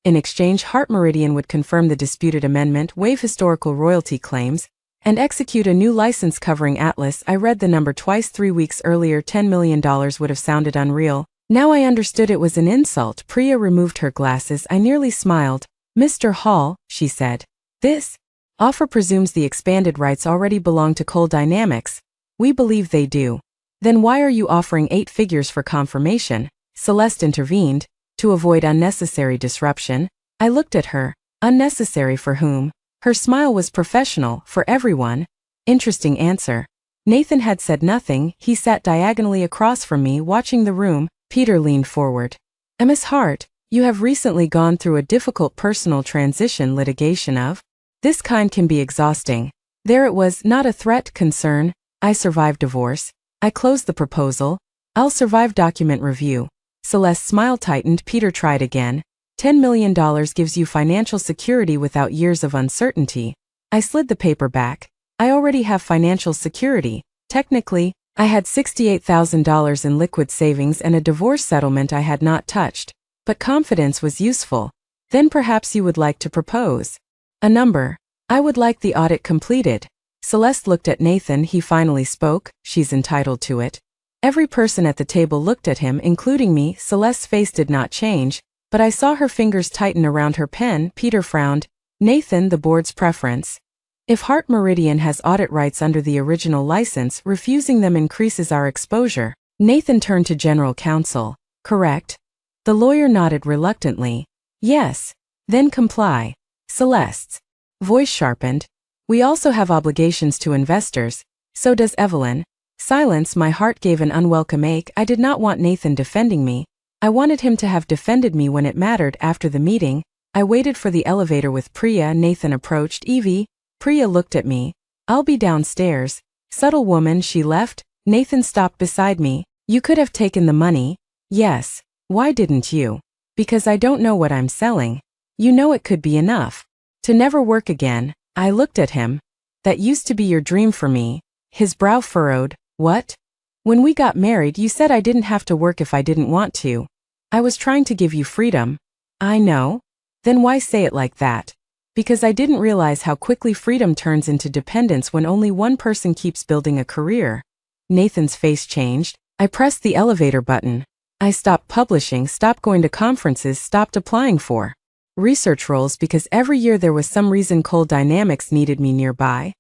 In exchange, Heart Meridian would confirm the disputed amendment, waive historical royalty claims, and execute a new license covering Atlas. I read the number twice. 3 weeks earlier, $10 million would have sounded unreal. Now I understood it was an insult. Priya removed her glasses. I nearly smiled. Mr. Hall, she said, this offer presumes the expanded rights already belong to Coal Dynamics. We believe they do. Then why are you offering 8 figures for confirmation? Celeste intervened. To avoid unnecessary disruption. I looked at her. Unnecessary for whom? Her smile was professional. For everyone. Interesting answer. Nathan had said nothing. He sat diagonally across from me, watching the room. Peter leaned forward. Miss Hart, you have recently gone through a difficult personal transition. Litigation of this kind can be exhausting. There it was, not a threat, concern. I survived divorce. I closed the proposal. I'll survive document review. Celeste's smile tightened. Peter tried again. $10 million gives you financial security without years of uncertainty. I slid the paper back. I already have financial security. Technically, I had $68,000 in liquid savings and a divorce settlement I had not touched. But confidence was useful. Then perhaps you would like to propose a number. I would like the audit completed. Celeste looked at Nathan. He finally spoke. She's entitled to it. Every person at the table looked at him, including me. Celeste's face did not change, but I saw her fingers tighten around her pen. Peter frowned. Nathan, the board's preference. If Heart Meridian has audit rights under the original license, refusing them increases our exposure. Nathan turned to General Counsel. Correct? The lawyer nodded reluctantly. Yes. Then comply. Celeste's voice sharpened. We also have obligations to investors. So does Evelyn. Silence. My heart gave an unwelcome ache. I did not want Nathan defending me. I wanted him to have defended me when it mattered. After the meeting, I waited for the elevator with Priya. Nathan approached. Evie. Priya looked at me. I'll be downstairs. Subtle woman. She left. Nathan stopped beside me. You could have taken the money. Yes. Why didn't you? Because I don't know what I'm selling. You know it could be enough to never work again. I looked at him. That used to be your dream for me. His brow furrowed. What? When we got married, you said I didn't have to work if I didn't want to. I was trying to give you freedom. I know. Then why say it like that? Because I didn't realize how quickly freedom turns into dependence when only one person keeps building a career. Nathan's face changed. I pressed the elevator button. I stopped publishing, stopped going to conferences, stopped applying for research roles because every year there was some reason Coal Dynamics needed me nearby.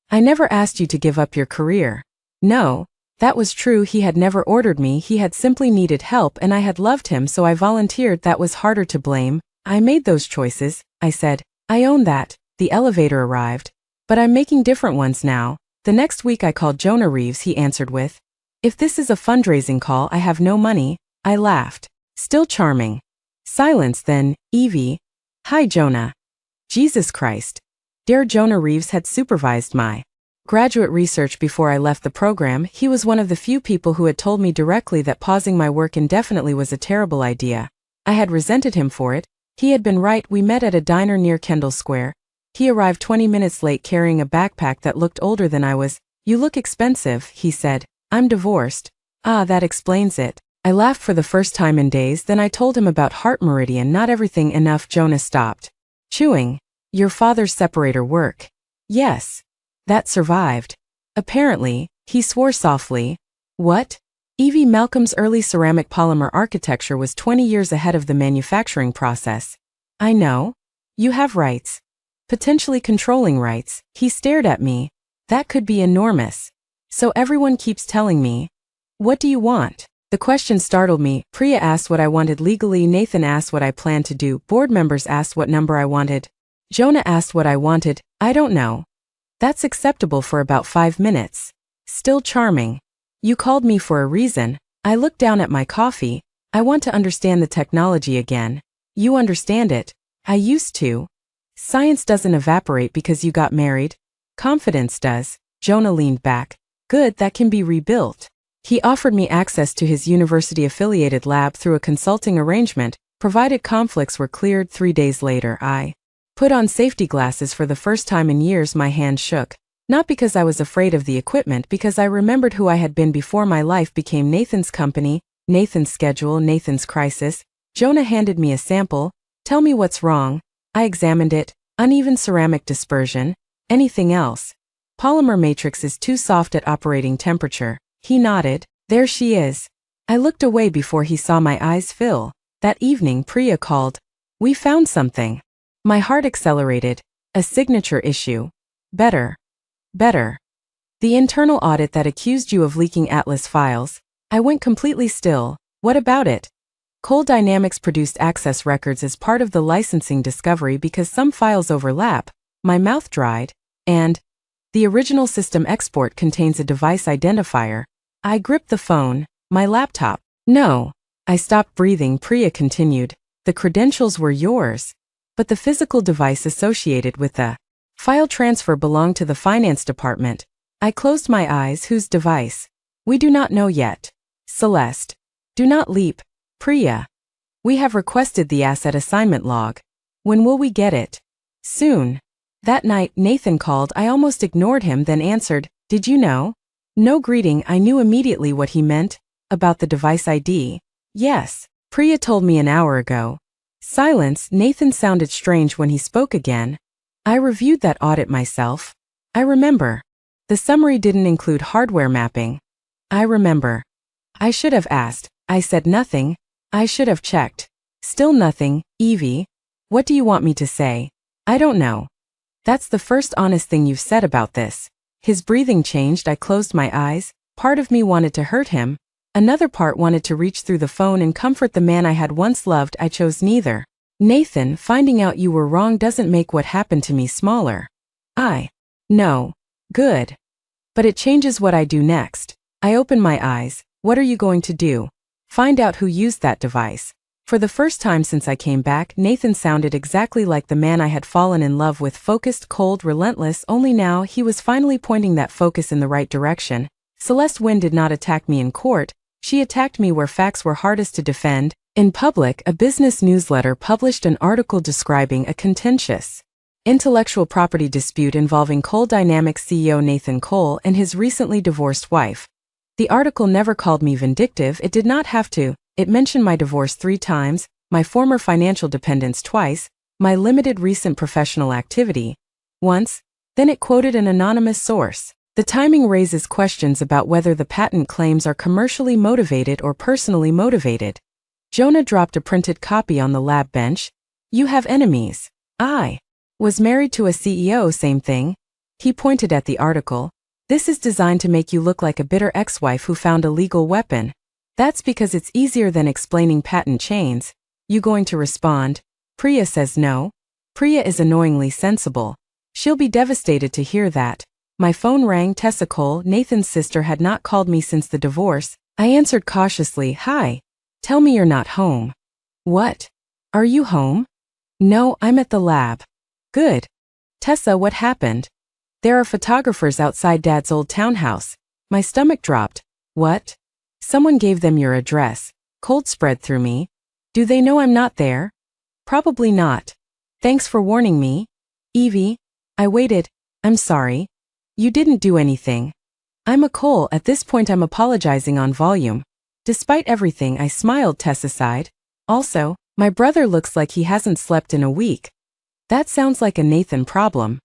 I never asked you to give up your career. No, that was true. He had never ordered me. He had simply needed help and I had loved him, so I volunteered. That was harder to blame. I made those choices, I said. I own that. The elevator arrived. But I'm making different ones now. The next week I called Jonah Reeves, he answered with. If this is a fundraising call, I have no money. I laughed. Still charming. Silence then. Evie. Hi Jonah. Jesus Christ. Dear Jonah Reeves had supervised my graduate research before I left the program. He was one of the few people who had told me directly that pausing my work indefinitely was a terrible idea. I had resented him for it. He had been right. We met at a diner near Kendall Square. He arrived 20 minutes late carrying a backpack that looked older than I was. You look expensive, he said. I'm divorced. Ah, that explains it. I laughed for the first time in days. Then I told him about Heart Meridian. Not everything enough. Jonah stopped chewing. Your father's separator work. Yes. That survived. Apparently, he swore softly. What? Evie, Malcolm's early ceramic polymer architecture was 20 years ahead of the manufacturing process. I know. You have rights. Potentially controlling rights. He stared at me. That could be enormous. So everyone keeps telling me. What do you want? The question startled me. Priya asked what I wanted legally, Nathan asked what I planned to do, board members asked what number I wanted. Jonah asked what I wanted, I don't know. That's acceptable for about 5 minutes. Still charming. You called me for a reason. I looked down at my coffee. I want to understand the technology again. You understand it. I used to. Science doesn't evaporate because you got married. Confidence does. Jonah leaned back. Good, that can be rebuilt. He offered me access to his university-affiliated lab through a consulting arrangement, provided conflicts were cleared. 3 days later, I put on safety glasses for the first time in years. My hand shook. Not because I was afraid of the equipment, because I remembered who I had been before my life became Nathan's company, Nathan's schedule, Nathan's crisis. Jonah handed me a sample. Tell me what's wrong. I examined it. Uneven ceramic dispersion. Anything else? Polymer matrix is too soft at operating temperature. He nodded. There she is. I looked away before he saw my eyes fill. That evening Priya called. We found something. My heart accelerated. A signature issue. Better. Better. The internal audit that accused you of leaking Atlas files. I went completely still. What about it? Coal Dynamics produced access records as part of the licensing discovery because some files overlap. My mouth dried. And the original system export contains a device identifier. I gripped the phone. My laptop. No. I stopped breathing. Priya continued. The credentials were yours. But the physical device associated with the file transfer belonged to the finance department. I closed my eyes. Whose device? We do not know yet. Celeste. Do not leap. Priya. We have requested the asset assignment log. When will we get it? Soon. That night, Nathan called. I almost ignored him, then answered, Did you know? No greeting. I knew immediately what he meant. About the device ID. Yes. Priya told me an hour ago. Silence. Nathan sounded strange when he spoke again. I reviewed that audit myself. I remember. The summary didn't include hardware mapping. I remember. I should have asked. I said nothing. I should have checked. Still nothing. Evie. What do you want me to say? I don't know. That's the first honest thing you've said about this. His breathing changed. I closed my eyes. Part of me wanted to hurt him. Another part wanted to reach through the phone and comfort the man I had once loved. I chose neither. Nathan, finding out you were wrong doesn't make what happened to me smaller. No. Good. But it changes what I do next. I opened my eyes. What are you going to do? Find out who used that device. For the first time since I came back, Nathan sounded exactly like the man I had fallen in love with, focused, cold, relentless, only now he was finally pointing that focus in the right direction. Celeste Wynne did not attack me in court, she attacked me where facts were hardest to defend. In public, a business newsletter published an article describing a contentious intellectual property dispute involving Coal Dynamics CEO Nathan Cole and his recently divorced wife. The article never called me vindictive. It did not have to. It mentioned my divorce 3 times, my former financial dependence twice, my limited recent professional activity once, then it quoted an anonymous source. The timing raises questions about whether the patent claims are commercially motivated or personally motivated. Jonah dropped a printed copy on the lab bench. You have enemies. I was married to a CEO, same thing. He pointed at the article. This is designed to make you look like a bitter ex-wife who found a legal weapon. That's because it's easier than explaining patent chains. You going to respond? Priya says no. Priya is annoyingly sensible. She'll be devastated to hear that. My phone rang. Tessa Cole, Nathan's sister, had not called me since the divorce. I answered cautiously. Hi. Tell me you're not home. What? Are you home? No, I'm at the lab. Good. Tessa, what happened? There are photographers outside Dad's old townhouse. My stomach dropped. What? Someone gave them your address. Cold spread through me. Do they know I'm not there? Probably not. Thanks for warning me. Evie. I waited. I'm sorry. You didn't do anything. I'm a Cole. At this point I'm apologizing on volume. Despite everything, I smiled. Tessa sighed. Also, my brother looks like he hasn't slept in a week. That sounds like a Nathan problem.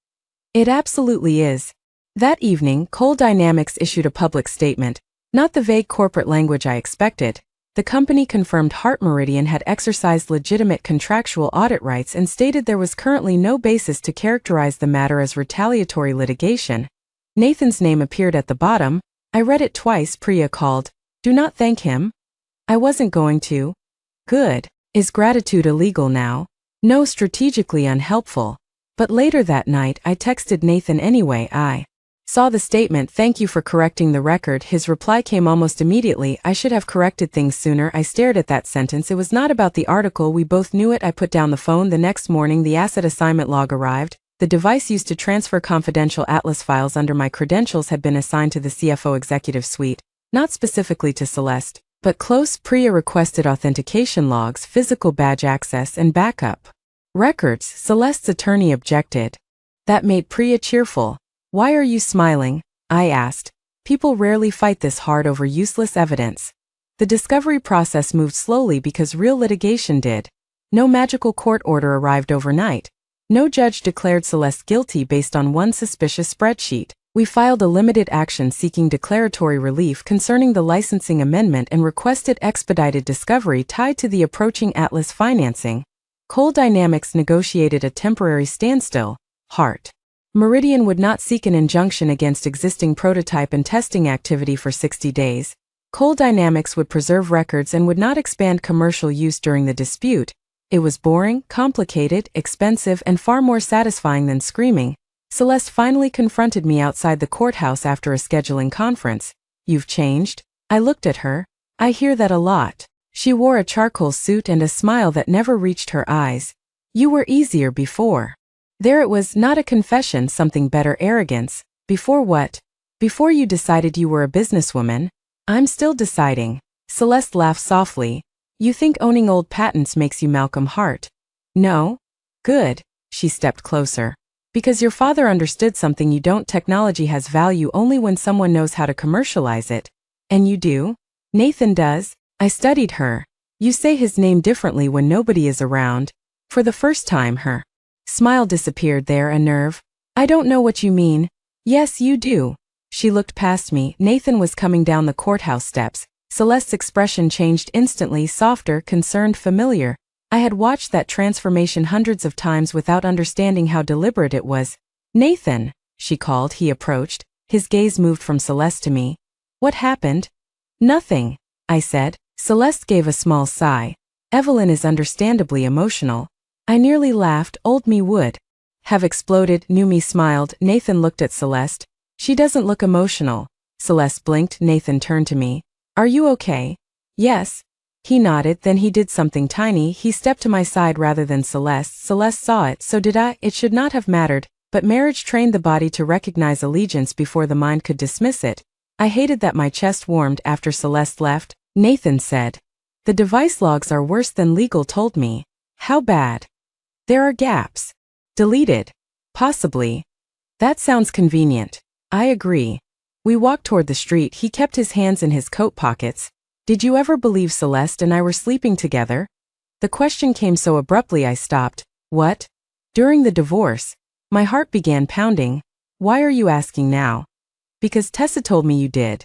It absolutely is. That evening, Coal Dynamics issued a public statement. Not the vague corporate language I expected. The company confirmed Heart Meridian had exercised legitimate contractual audit rights and stated there was currently no basis to characterize the matter as retaliatory litigation. Nathan's name appeared at the bottom. I read it twice. Priya called. Do not thank him. I wasn't going to. Good. Is gratitude illegal now? No, strategically unhelpful. But later that night I texted Nathan anyway. I saw the statement, thank you for correcting the record. His reply came almost immediately, I should have corrected things sooner. I stared at that sentence. It was not about the article, we both knew it. I put down the phone. The next morning the asset assignment log arrived. The device used to transfer confidential Atlas files under my credentials had been assigned to the CFO executive suite, not specifically to Celeste, but close. Priya requested authentication logs, physical badge access, and backup records. Celeste's attorney objected. That made Priya cheerful. Why are you smiling? I asked. People rarely fight this hard over useless evidence. The discovery process moved slowly because real litigation did. No magical court order arrived overnight. No judge declared Celeste guilty based on one suspicious spreadsheet. We filed a limited action seeking declaratory relief concerning the licensing amendment and requested expedited discovery tied to the approaching Atlas financing. Coal Dynamics negotiated a temporary standstill. Hart Meridian would not seek an injunction against existing prototype and testing activity for 60 days. Coal Dynamics would preserve records and would not expand commercial use during the dispute. It was boring, complicated, expensive, and far more satisfying than screaming. Celeste finally confronted me outside the courthouse after a scheduling conference. You've changed? I looked at her. I hear that a lot. She wore a charcoal suit and a smile that never reached her eyes. You were easier before. There it was, not a confession, something better, arrogance. Before what? Before you decided you were a businesswoman? I'm still deciding. Celeste laughed softly. You think owning old patents makes you Malcolm Hart? No? Good. She stepped closer. Because your father understood something you don't. Technology has value only when someone knows how to commercialize it. And you do? Nathan does. I studied her. You say his name differently when nobody is around. For the first time her smile disappeared. There a nerve. I don't know what you mean. Yes, you do. She looked past me. Nathan was coming down the courthouse steps. Celeste's expression changed instantly, softer, concerned, familiar. I had watched that transformation hundreds of times without understanding how deliberate it was. Nathan, she called. He approached. His gaze moved from Celeste to me. What happened? Nothing, I said. Celeste gave a small sigh. Evelyn is understandably emotional. I nearly laughed. Old me would have exploded. New me smiled. Nathan looked at Celeste. She doesn't look emotional. Celeste blinked. Nathan turned to me. Are you okay? Yes. He nodded. Then he did something tiny. He stepped to my side rather than Celeste. Celeste saw it, so did I. It should not have mattered, but marriage trained the body to recognize allegiance before the mind could dismiss it. I hated that my chest warmed after Celeste left. Nathan said. The device logs are worse than legal told me. How bad? There are gaps. Deleted. Possibly. That sounds convenient. I agree. We walked toward the street. He kept his hands in his coat pockets. Did you ever believe Celeste and I were sleeping together? The question came so abruptly I stopped. What? During the divorce. My heart began pounding. Why are you asking now? Because Tessa told me you did.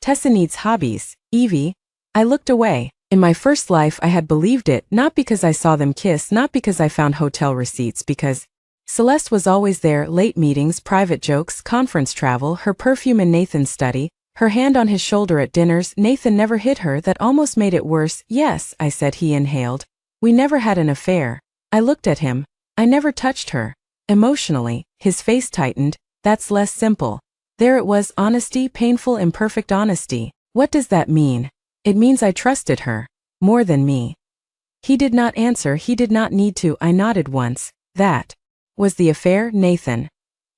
Tessa needs hobbies. Evie. I looked away. In my first life I had believed it, not because I saw them kiss, not because I found hotel receipts, because Celeste was always there. Late meetings, private jokes, conference travel, her perfume in Nathan's study, her hand on his shoulder at dinners. Nathan never hit her. That almost made it worse. Yes, I said. He inhaled. We never had an affair. I looked at him. I never touched her. Emotionally, his face tightened. That's less simple. There it was, honesty, painful, imperfect honesty. What does that mean? It means I trusted her. More than me. He did not answer. He did not need to. I nodded once. That was the affair, Nathan.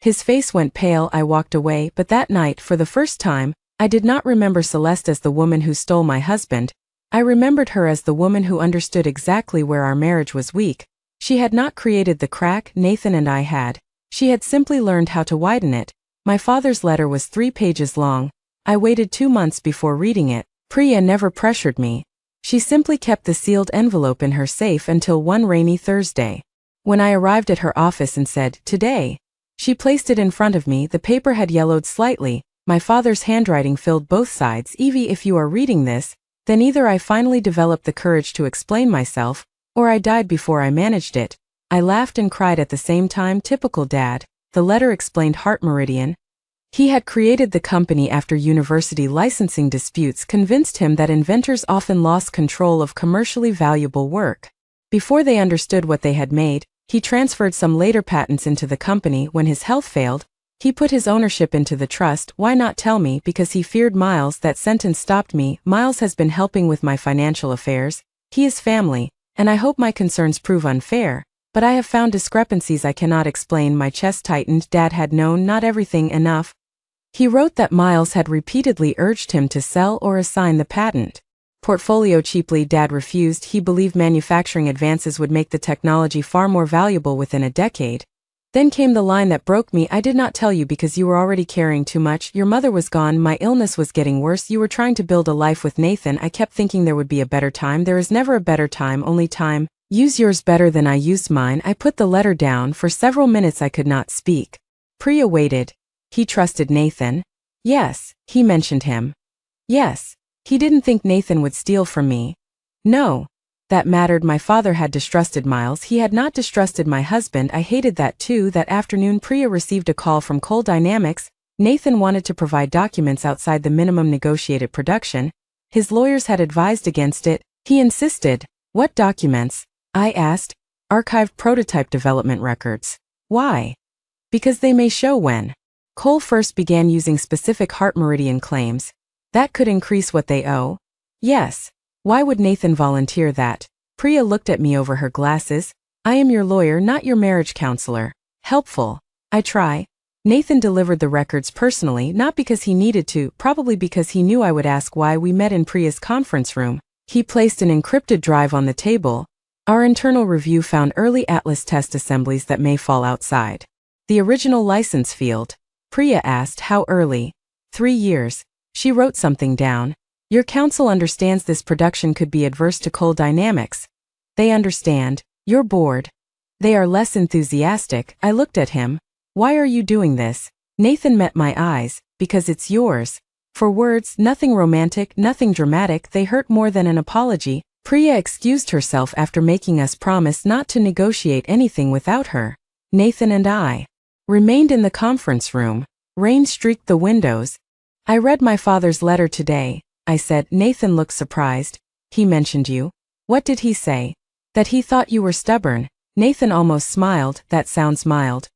His face went pale. I walked away, but that night, for the first time, I did not remember Celeste as the woman who stole my husband. I remembered her as the woman who understood exactly where our marriage was weak. She had not created the crack Nathan and I had. She had simply learned how to widen it. My father's letter was 3 pages long. I waited 2 months before reading it. Priya never pressured me. She simply kept the sealed envelope in her safe until one rainy Thursday. When I arrived at her office and said, "Today," she placed it in front of me. The paper had yellowed slightly. My father's handwriting filled both sides. Evie, if you are reading this, then either I finally developed the courage to explain myself, or I died before I managed it. I laughed and cried at the same time. Typical dad. The letter explained Heart Meridian. He had created the company after university licensing disputes convinced him that inventors often lost control of commercially valuable work. Before they understood what they had made, he transferred some later patents into the company. When his health failed, he put his ownership into the trust. Why not tell me? Because he feared Miles. That sentence stopped me. Miles has been helping with my financial affairs. He is family, and I hope my concerns prove unfair. But I have found discrepancies I cannot explain. My chest tightened. Dad had known not everything enough. He wrote that Miles had repeatedly urged him to sell or assign the patent portfolio cheaply. Dad refused. He believed manufacturing advances would make the technology far more valuable within a decade. Then came the line that broke me. I did not tell you because you were already carrying too much. Your mother was gone. My illness was getting worse. You were trying to build a life with Nathan. I kept thinking there would be a better time. There is never a better time, only time. Use yours better than I used mine. I put the letter down. For several minutes I could not speak. Priya waited. He trusted Nathan. Yes, he mentioned him. Yes, he didn't think Nathan would steal from me. No, that mattered. My father had distrusted Miles. He had not distrusted my husband. I hated that too. That afternoon Priya received a call from Coal Dynamics. Nathan wanted to provide documents outside the minimum negotiated production. His lawyers had advised against it. He insisted. What documents? I asked. Archived prototype development records. Why? Because they may show when Coal first began using specific heart meridian claims. That could increase what they owe. Yes. Why would Nathan volunteer that? Priya looked at me over her glasses. I am your lawyer, not your marriage counselor. Helpful. I try. Nathan delivered the records personally, not because he needed to, probably because he knew I would ask why. We met in Priya's conference room. He placed an encrypted drive on the table. Our internal review found early Atlas test assemblies that may fall outside the original license field. Priya asked how early. 3 years. She wrote something down. Your counsel understands this production could be adverse to Coal Dynamics. They understand. Your board. They are less enthusiastic. I looked at him. Why are you doing this? Nathan met my eyes. Because it's yours. For words, nothing romantic, nothing dramatic. They hurt more than an apology. Priya excused herself after making us promise not to negotiate anything without her. Nathan and I remained in the conference room. Rain streaked the windows. I read my father's letter today, I said. Nathan looked surprised. He mentioned you. What did he say? That he thought you were stubborn. Nathan almost smiled. That sounds mild.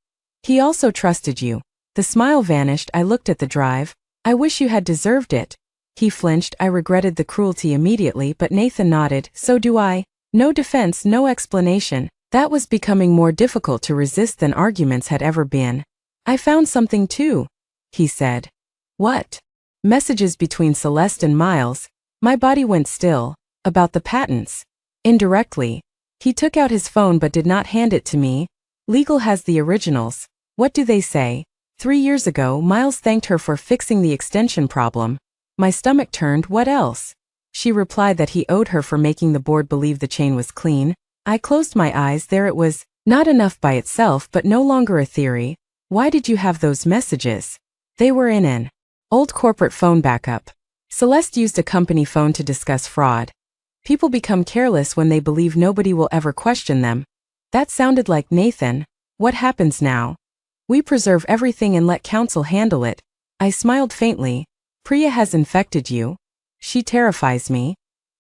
He also trusted you. The smile vanished. I looked at the drive. I wish you had deserved it. He flinched. I regretted the cruelty immediately, but Nathan nodded. So do I. No defense, no explanation. That was becoming more difficult to resist than arguments had ever been. I found something too, he said. What? Messages between Celeste and Miles. My body went still. About the patents. Indirectly. He took out his phone but did not hand it to me. Legal has the originals. What do they say? 3 years ago, Miles thanked her for fixing the extension problem. My stomach turned. What else? She replied that he owed her for making the board believe the chain was clean. I closed my eyes. There it was. Not enough by itself, but no longer a theory. Why did you have those messages? They were in an old corporate phone backup. Celeste used a company phone to discuss fraud. People become careless when they believe nobody will ever question them. That sounded like Nathan. What happens now? We preserve everything and let counsel handle it. I smiled faintly. Priya has infected you. She terrifies me.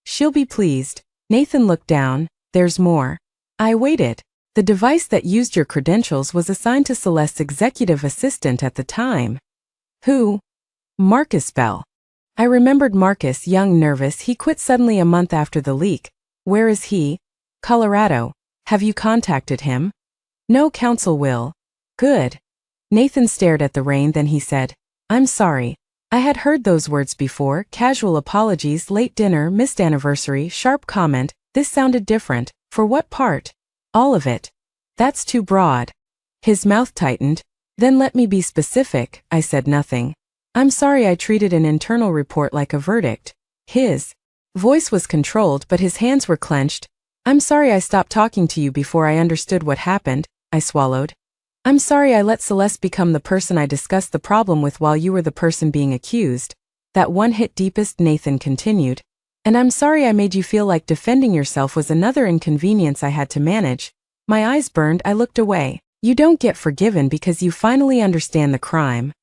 She'll be pleased. Nathan looked down. There's more. I waited. The device that used your credentials was assigned to Celeste's executive assistant at the time. Who? Marcus Bell. I remembered Marcus, young, nervous. He quit suddenly a month after the leak. Where is he? Colorado. Have you contacted him? No, counsel will. Good. Nathan stared at the rain, then he said, I'm sorry. I had heard those words before. Casual apologies, late dinner, missed anniversary, sharp comment. This sounded different. For what part? All of it. That's too broad. His mouth tightened. Then let me be specific. I said nothing. I'm sorry I treated an internal report like a verdict. His voice was controlled, but his hands were clenched. I'm sorry I stopped talking to you before I understood what happened. I swallowed. I'm sorry I let Celeste become the person I discussed the problem with while you were the person being accused. That one hit deepest, Nathan continued. And I'm sorry I made you feel like defending yourself was another inconvenience I had to manage. My eyes burned. I looked away. You don't get forgiven because you finally understand the crime.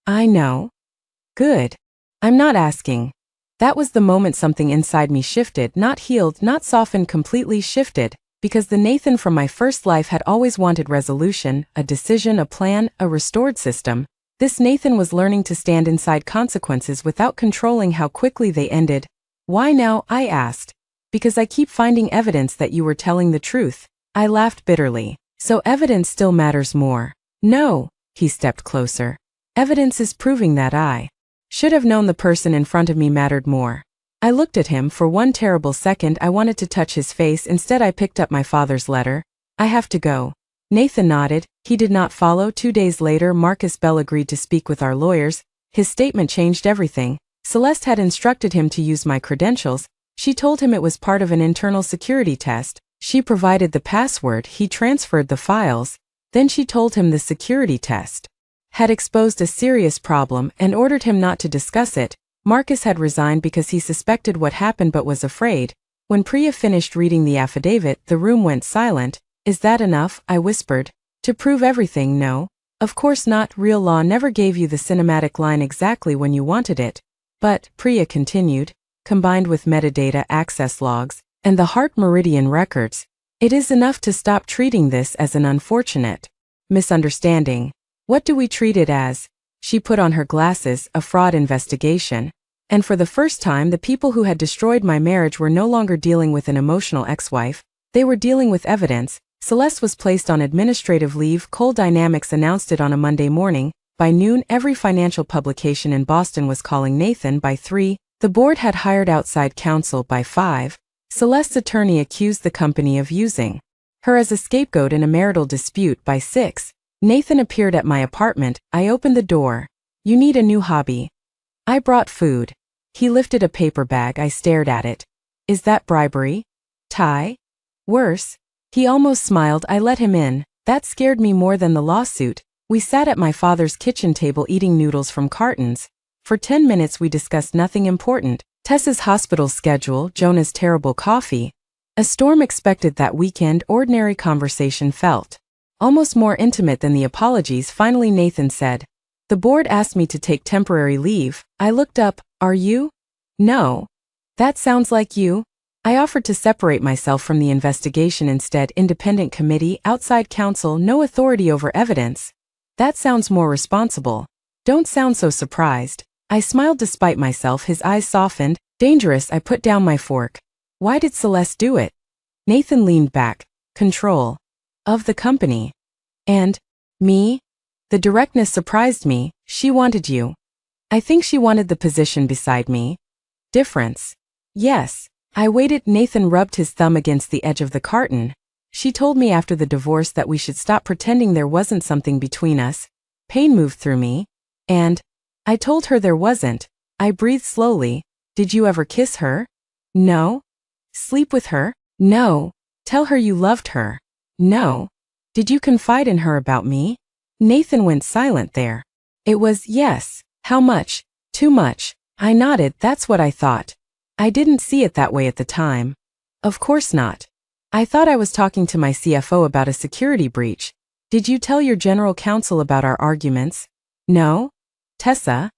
I know. Good. I'm not asking. That was the moment something inside me shifted, not healed, not softened, completely shifted, because the Nathan from my first life had always wanted resolution, a decision, a plan, a restored system. This Nathan was learning to stand inside consequences without controlling how quickly they ended. Why now? I asked. Because I keep finding evidence that you were telling the truth. I laughed bitterly. So evidence still matters more. No, he stepped closer. Evidence is proving that I should have known the person in front of me mattered more. I looked at him for one terrible second. I wanted to touch his face. Instead, I picked up my father's letter. I have to go. Nathan nodded. He did not follow. 2 days later, Marcus Bell agreed to speak with our lawyers. His statement changed everything. Celeste had instructed him to use my credentials. She told him it was part of an internal security test. She provided the password. He transferred the files. Then she told him the security test had exposed a serious problem and ordered him not to discuss it. Marcus had resigned because he suspected what happened but was afraid. When Priya finished reading the affidavit, the room went silent. Is that enough? I whispered. To prove everything? No. Of course not. Real law never gave you the cinematic line exactly when you wanted it. But, Priya continued, combined with metadata access logs and the heart meridian records, it is enough to stop treating this as an unfortunate misunderstanding. What do we treat it as? She put on her glasses. A fraud investigation. And for the first time, the people who had destroyed my marriage were no longer dealing with an emotional ex-wife. They were dealing with evidence. Celeste was placed on administrative leave. Coal Dynamics announced it on a Monday morning. By noon, every financial publication in Boston was calling Nathan. By 3, the board had hired outside counsel. By 5, Celeste's attorney accused the company of using her as a scapegoat in a marital dispute. By 6, Nathan appeared at my apartment. I opened the door. You need a new hobby. I brought food. He lifted a paper bag. I stared at it. Is that bribery? Ty? Worse. He almost smiled. I let him in. That scared me more than the lawsuit. We sat at my father's kitchen table eating noodles from cartons. For 10 minutes we discussed nothing important. Tessa's hospital schedule, Jonah's terrible coffee. A storm expected that weekend. Ordinary conversation felt almost more intimate than the apologies. Finally Nathan said, the board asked me to take temporary leave. I looked up. Are you? No. That sounds like you. I offered to separate myself from the investigation instead. Independent committee, outside counsel, no authority over evidence. That sounds more responsible. Don't sound so surprised. I smiled despite myself. His eyes softened. Dangerous. I put down my fork. Why did Celeste do it? Nathan leaned back. Control. Of the company. And me? The directness surprised me. She wanted you. I think she wanted the position beside me. Difference. Yes. I waited. Nathan rubbed his thumb against the edge of the carton. She told me after the divorce that we should stop pretending there wasn't something between us. Pain moved through me. And I told her there wasn't. I breathed slowly. Did you ever kiss her? No. Sleep with her? No. Tell her you loved her? No. Did you confide in her about me? Nathan went silent there. It was yes. How much? Too much. I nodded. That's what I thought. I didn't see it that way at the time. Of course not. I thought I was talking to my CFO about a security breach. Did you tell your general counsel about our arguments? No. Tessa?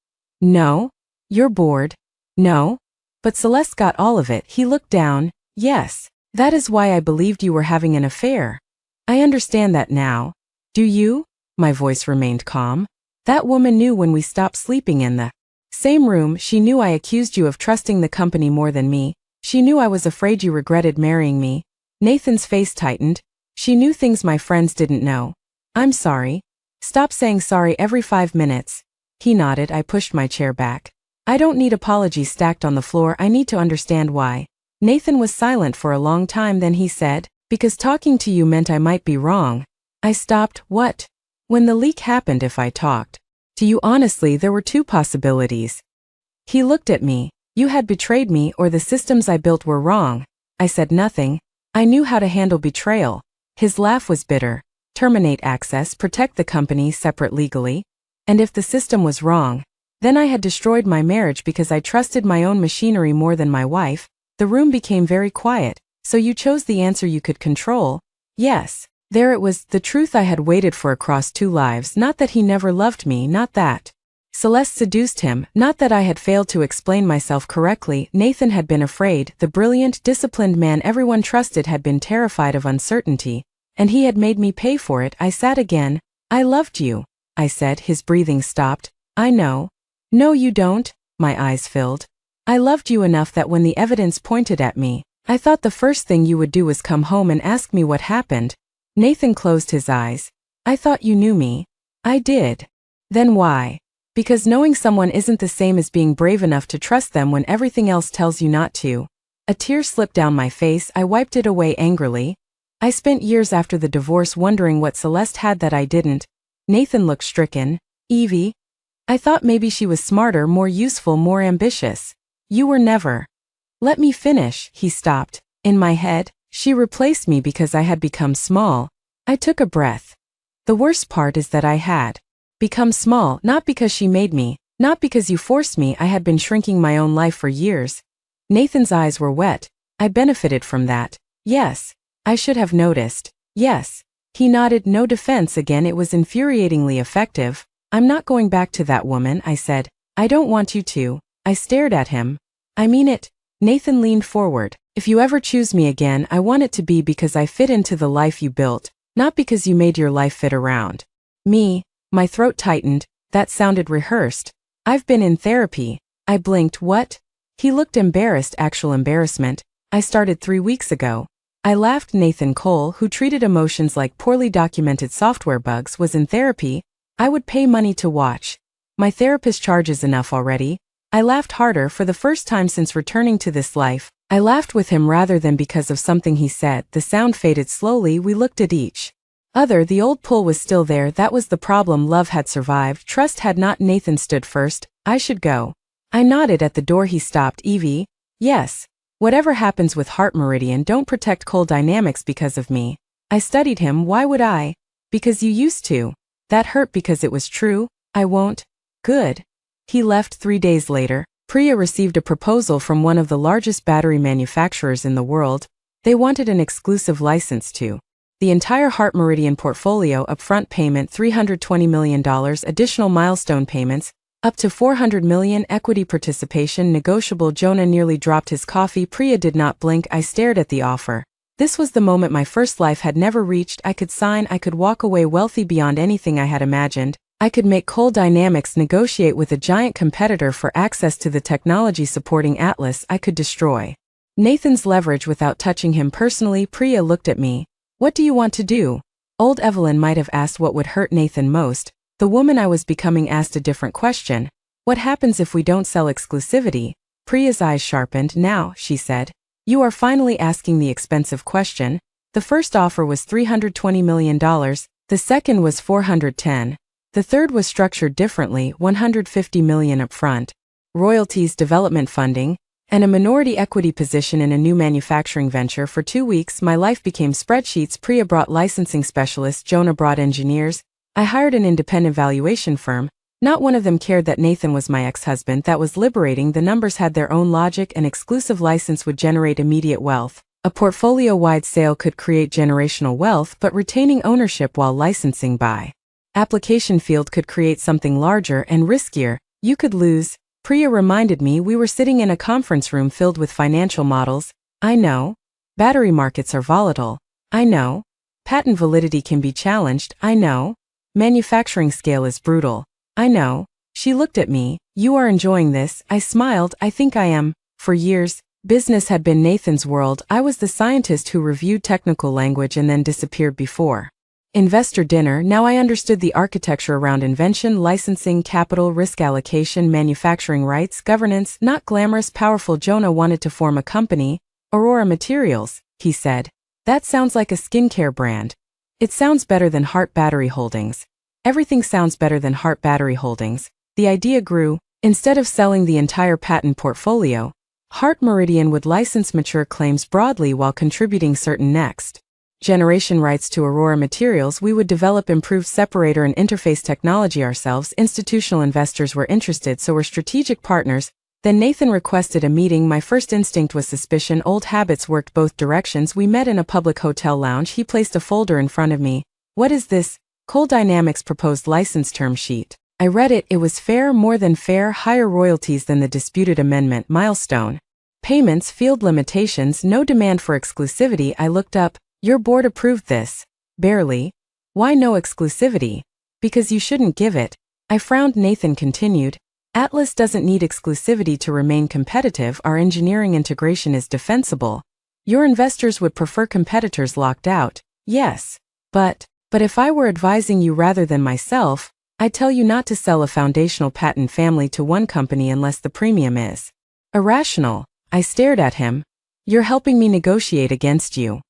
No. Your board? No. But Celeste got all of it. He looked down. Yes. That is why I believed you were having an affair. I understand that now. Do you? My voice remained calm. That woman knew when we stopped sleeping in the same room. She knew I accused you of trusting the company more than me. She knew I was afraid you regretted marrying me. Nathan's face tightened. She knew things my friends didn't know. I'm sorry. Stop saying sorry every 5 minutes. He nodded. I pushed my chair back. I don't need apologies stacked on the floor. I need to understand why. Nathan was silent for a long time. Then he said, because talking to you meant I might be wrong. I stopped. What? When the leak happened, if I talked to you honestly, there were 2 possibilities. He looked at me. You had betrayed me, or the systems I built were wrong. I said nothing. I knew how to handle betrayal. His laugh was bitter. Terminate access, protect the company separate legally. And if the system was wrong, then I had destroyed my marriage because I trusted my own machinery more than my wife. The room became very quiet. So you chose the answer you could control? Yes. There it was, the truth I had waited for across 2 lives. Not that he never loved me, not that. Celeste seduced him, not that I had failed to explain myself correctly. Nathan had been afraid, the brilliant, disciplined man everyone trusted had been terrified of uncertainty, and he had made me pay for it. I sat again. I loved you, I said. His breathing stopped. I know. No, you don't. My eyes filled. I loved you enough that when the evidence pointed at me, I thought the first thing you would do was come home and ask me what happened. Nathan closed his eyes. I thought you knew me. I did. Then why? Because knowing someone isn't the same as being brave enough to trust them when everything else tells you not to. A tear slipped down my face. I wiped it away angrily. I spent years after the divorce wondering what Celeste had that I didn't. Nathan looked stricken. Evie? I thought maybe she was smarter, more useful, more ambitious. You were never. Let me finish. He stopped. In my head, she replaced me because I had become small. I took a breath. The worst part is that I had become small, not because she made me, not because you forced me. I had been shrinking my own life for years. Nathan's eyes were wet. I benefited from that. Yes. I should have noticed. Yes. He nodded. No defense again. It was infuriatingly effective. I'm not going back to that woman, I said. I don't want you to. I stared at him. I mean it. Nathan leaned forward. If you ever choose me again, I want it to be because I fit into the life you built, not because you made your life fit around me. My throat tightened. That sounded rehearsed. I've been in therapy. I blinked. What? He looked embarrassed. Actual embarrassment. I started 3 weeks ago. I laughed. Nathan Cole, who treated emotions like poorly documented software bugs, was in therapy. I would pay money to watch. My therapist charges enough already. I laughed harder. For the first time since returning to this life, I laughed with him rather than because of something he said. The sound faded slowly. We looked at each other. The old pull was still there. That was the problem. Love had survived. Trust had not. Nathan stood first. I should go. I nodded. At the door he stopped. Evie? Yes. Whatever happens with Heart Meridian, don't protect Coal Dynamics because of me. I studied him. Why would I? Because you used to. That hurt because it was true. I won't. Good. He left. 3 days later, Priya received a proposal from one of the largest battery manufacturers in the world. They wanted an exclusive license to the entire Heart Meridian portfolio. Upfront payment $320 million, additional milestone payments, up to $400 million, equity participation negotiable. Jonah nearly dropped his coffee. Priya did not blink. I stared at the offer. This was the moment my first life had never reached. I could sign. I could walk away wealthy beyond anything I had imagined. I could make Coal Dynamics negotiate with a giant competitor for access to the technology supporting Atlas. I could destroy Nathan's leverage without touching him personally. Priya looked at me. What do you want to do? Old Evelyn might have asked what would hurt Nathan most. The woman I was becoming asked a different question. What happens if we don't sell exclusivity? Priya's eyes sharpened. Now, she said, you are finally asking the expensive question. The first offer was $320 million. The second was $410. The third was structured differently, $150 million upfront, royalties, development funding, and a minority equity position in a new manufacturing venture. For 2 weeks, my life became spreadsheets. Priya brought licensing specialists. Jonah brought engineers. I hired an independent valuation firm. Not one of them cared that Nathan was my ex-husband. That was liberating. The numbers had their own logic. An exclusive license would generate immediate wealth. A portfolio-wide sale could create generational wealth, but retaining ownership while licensing by application field could create something larger and riskier. You could lose. Priya reminded me. We were sitting in a conference room filled with financial models. I know. Battery markets are volatile. I know. Patent validity can be challenged. I know. Manufacturing scale is brutal. I know. She looked at me. You are enjoying this. I smiled. I think I am. For years, business had been Nathan's world. I was the scientist who reviewed technical language and then disappeared before investor dinner. Now I understood the architecture around invention, licensing, capital, risk allocation, manufacturing rights, governance. Not glamorous, powerful. Jonah wanted to form a company. Aurora Materials, he said. That sounds like a skincare brand. It sounds better than Heart Battery Holdings. Everything sounds better than Heart Battery Holdings. The idea grew. Instead of selling the entire patent portfolio, Heart Meridian would license mature claims broadly while contributing certain next generation rights to Aurora Materials. We would develop improved separator and interface technology ourselves. Institutional investors were interested, so were strategic partners. Then Nathan requested a meeting. My first instinct was suspicion. Old habits worked both directions. We met in a public hotel lounge. He placed a folder in front of me. What is this? Coal Dynamics proposed license term sheet. I read it. It was fair, more than fair, higher royalties than the disputed amendment milestone. Payments, field limitations, no demand for exclusivity. I looked up. Your board approved this. Barely. Why no exclusivity? Because you shouldn't give it. I frowned. Nathan continued. Atlas doesn't need exclusivity to remain competitive. Our engineering integration is defensible. Your investors would prefer competitors locked out. Yes. But if I were advising you rather than myself, I'd tell you not to sell a foundational patent family to one company unless the premium is irrational. I stared at him. You're helping me negotiate against you.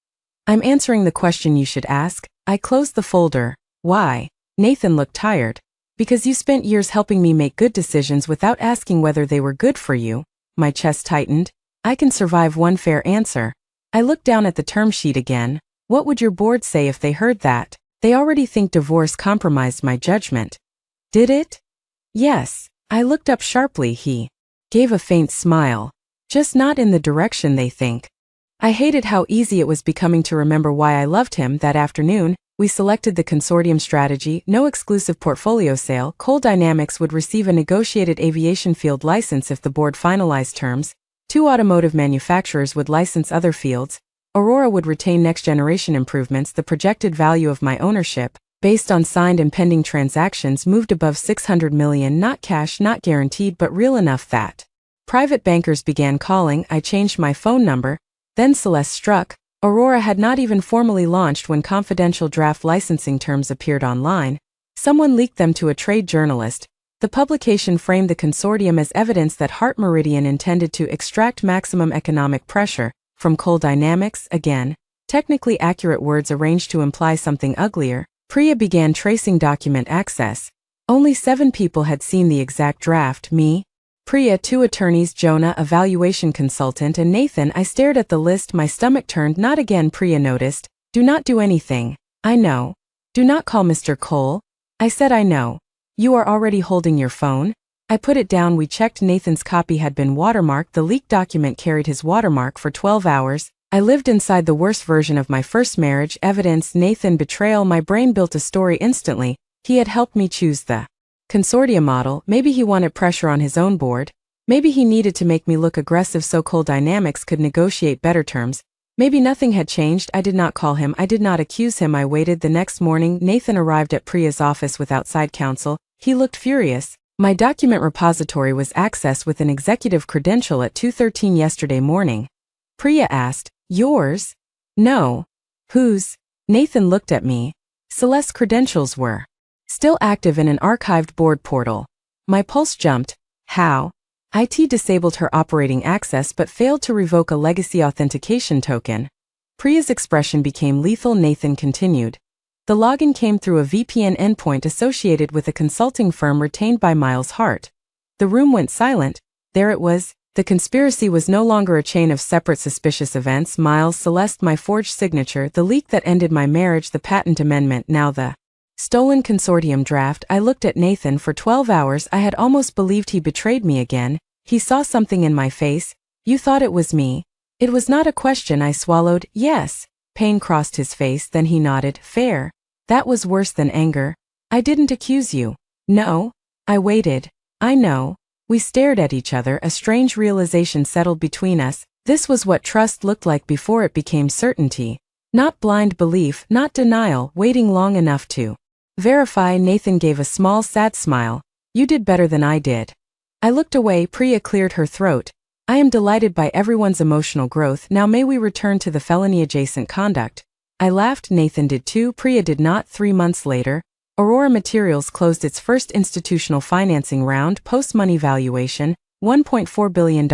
I'm answering the question you should ask. I closed the folder. Why? Nathan looked tired. Because you spent years helping me make good decisions without asking whether they were good for you. My chest tightened. I can survive one fair answer. I looked down at the term sheet again. What would your board say if they heard that? They already think divorce compromised my judgment. Did it? Yes. I looked up sharply. He gave a faint smile. Just not in the direction they think. I hated how easy it was becoming to remember why I loved him. That afternoon, we selected the consortium strategy. No exclusive portfolio sale. Coal Dynamics would receive a negotiated aviation field license if the board finalized terms. 2 automotive manufacturers would license other fields. Aurora would retain next-generation improvements. The projected value of my ownership, based on signed and pending transactions, moved above $600 million, not cash, not guaranteed, but real enough that private bankers began calling. I changed my phone number. Then Celeste struck. Aurora had not even formally launched when confidential draft licensing terms appeared online. Someone leaked them to a trade journalist. The publication framed the consortium as evidence that Hart Meridian intended to extract maximum economic pressure from Coal Dynamics. Again, technically accurate words arranged to imply something uglier. Priya began tracing document access. Only 7 people had seen the exact draft. Me, Priya, 2 attorneys, Jonah, a valuation consultant, and Nathan. I stared at the list. My stomach turned. Not again. Priya noticed. Do not do anything. I know. Do not call Mr. Cole. I said I know. You are already holding your phone? I put it down. We checked. Nathan's copy had been watermarked. The leaked document carried his watermark for 12 hours. I lived inside the worst version of my first marriage. Evidence, Nathan, betrayal. My brain built a story instantly. He had helped me choose the consortium model. Maybe he wanted pressure on his own board. Maybe he needed to make me look aggressive so Coal Dynamics could negotiate better terms. Maybe nothing had changed. I did not call him. I did not accuse him. I waited. The next morning, Nathan arrived at Priya's office with outside counsel. He looked furious. My document repository was accessed with an executive credential at 2:13 yesterday morning. Priya asked, yours? No. Whose? Nathan looked at me. Celeste's credentials were still active in an archived board portal. My pulse jumped. How? IT disabled her operating access but failed to revoke a legacy authentication token. Priya's expression became lethal. Nathan continued. The login came through a VPN endpoint associated with a consulting firm retained by Miles Hart. The room went silent. There it was. The conspiracy was no longer a chain of separate suspicious events. Miles, Celeste, my forged signature, the leak that ended my marriage, the patent amendment, now the stolen consortium draft. I looked at Nathan for 12 hours. I had almost believed he betrayed me again. He saw something in my face. You thought it was me? It was not a question. I swallowed. Yes. Pain crossed his face. Then he nodded. Fair. That was worse than anger. I didn't accuse you. No. I waited. I know. We stared at each other. A strange realization settled between us. This was what trust looked like before it became certainty. Not blind belief, not denial, waiting long enough to verify. Nathan gave a small, sad smile. You did better than I did. I looked away. Priya cleared her throat. I am delighted by everyone's emotional growth. Now may we return to the felony-adjacent conduct. I laughed. Nathan did too. Priya did not. 3 months later, Aurora Materials closed its first institutional financing round, post-money valuation, $1.4 billion.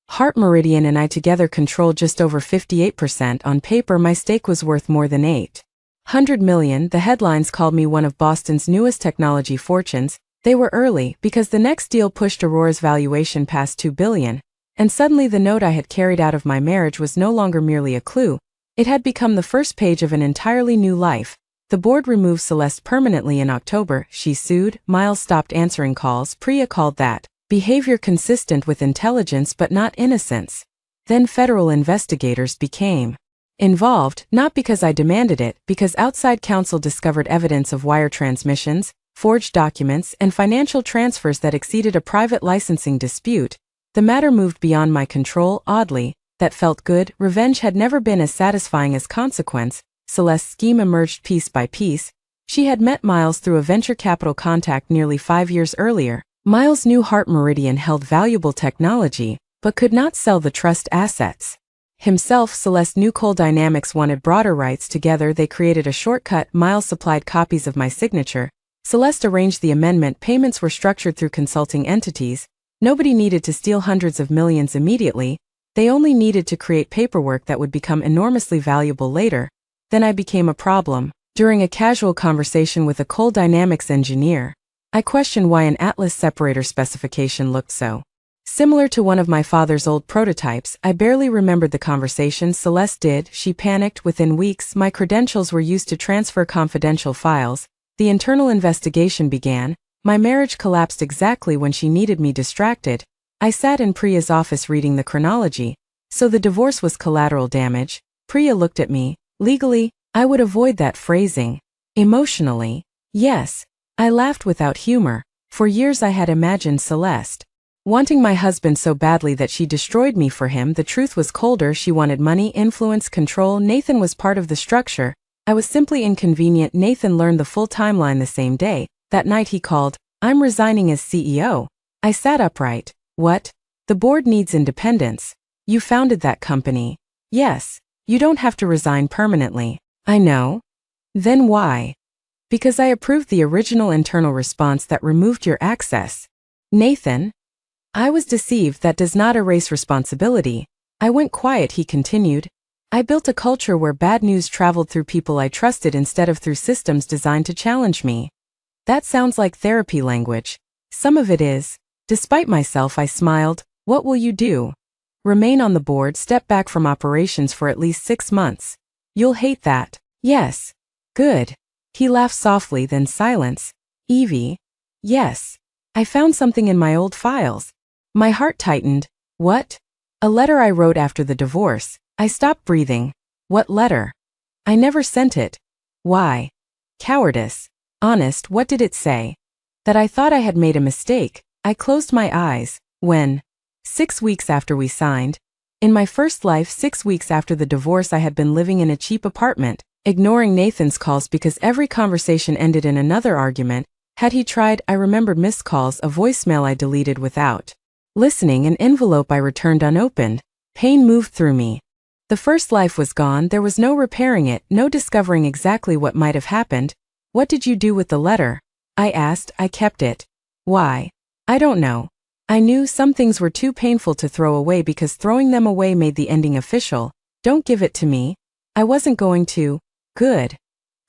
Hart Meridian and I together controlled just over 58%. On paper, my stake was worth more than $800 million. The headlines called me one of Boston's newest technology fortunes. They were early, because the next deal pushed Aurora's valuation past $2 billion. And suddenly the note I had carried out of my marriage was no longer merely a clue. It had become the first page of an entirely new life. The board removed Celeste permanently in October. She sued. Miles stopped answering calls. Priya called that behavior consistent with intelligence but not innocence. Then federal investigators became involved, not because I demanded it, because outside counsel discovered evidence of wire transmissions, forged documents, and financial transfers that exceeded a private licensing dispute. The matter moved beyond my control, oddly. That felt good. Revenge had never been as satisfying as consequence. Celeste's scheme emerged piece by piece. She had met Miles through a venture capital contact nearly 5 years earlier. Miles knew Heart Meridian held valuable technology, but could not sell the trust assets. Himself, Celeste knew Coal Dynamics wanted broader rights. Together they created a shortcut. Miles supplied copies of my signature. Celeste arranged the amendment. Payments were structured through consulting entities. Nobody needed to steal hundreds of millions immediately. They only needed to create paperwork that would become enormously valuable later. Then I became a problem. During a casual conversation with a Coal Dynamics engineer, I questioned why an Atlas separator specification looked so similar to one of my father's old prototypes. I barely remembered the conversation. Celeste did. She panicked. Within weeks, my credentials were used to transfer confidential files. The internal investigation began. My marriage collapsed exactly when she needed me distracted. I sat in Priya's office reading the chronology. So the divorce was collateral damage. Priya looked at me. Legally, I would avoid that phrasing. Emotionally, yes. I laughed without humor. For years I had imagined Celeste wanting my husband so badly that she destroyed me for him. The truth was colder. She wanted money, influence, control. Nathan was part of the structure. I was simply inconvenient. Nathan learned the full timeline the same day. That night he called. I'm resigning as CEO. I sat upright. What? The board needs independence. You founded that company. Yes. You don't have to resign permanently. I know. Then why? Because I approved the original internal response that removed your access. Nathan? I was deceived. That does not erase responsibility. I went quiet. He continued. I built a culture where bad news traveled through people I trusted instead of through systems designed to challenge me. That sounds like therapy language. Some of it is. Despite myself, I smiled. What will you do? Remain on the board, step back from operations for at least 6 months. You'll hate that. Yes. Good. He laughed softly, then silence. Evie? Yes. I found something in my old files. My heart tightened. What? A letter I wrote after the divorce. I stopped breathing. What letter? I never sent it. Why? Cowardice. Honest, what did it say? That I thought I had made a mistake. I closed my eyes. When? 6 weeks after we signed. In my first life, 6 weeks after the divorce, I had been living in a cheap apartment, ignoring Nathan's calls because every conversation ended in another argument. Had he tried, I remembered missed calls, a voicemail I deleted without listening, an envelope I returned unopened. Pain moved through me. The first life was gone. There was no repairing it, no discovering exactly what might have happened. What did you do with the letter? I asked. I kept it. Why? I don't know. I knew some things were too painful to throw away because throwing them away made the ending official. Don't give it to me. I wasn't going to. Good.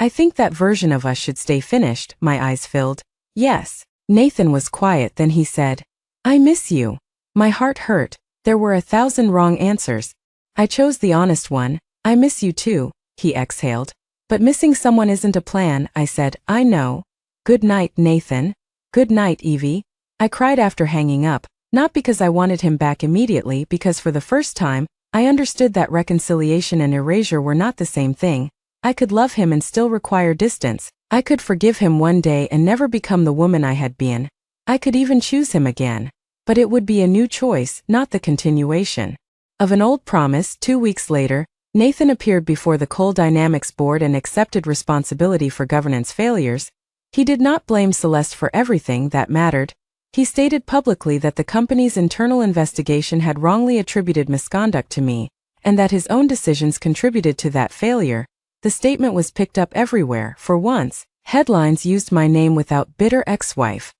I think that version of us should stay finished. My eyes filled. Yes. Nathan was quiet, then he said, I miss you. My heart hurt. There were 1,000 wrong answers. I chose the honest one. I miss you too, he exhaled. But missing someone isn't a plan, I said. I know. Good night, Nathan. Good night, Evie. I cried after hanging up, not because I wanted him back immediately, because for the first time, I understood that reconciliation and erasure were not the same thing. I could love him and still require distance. I could forgive him one day and never become the woman I had been. I could even choose him again. But it would be a new choice, not the continuation of an old promise. 2 weeks later, Nathan appeared before the Coal Dynamics board and accepted responsibility for governance failures. He did not blame Celeste for everything that mattered. He stated publicly that the company's internal investigation had wrongly attributed misconduct to me, and that his own decisions contributed to that failure. The statement was picked up everywhere. For once, headlines used my name without bitter ex-wife.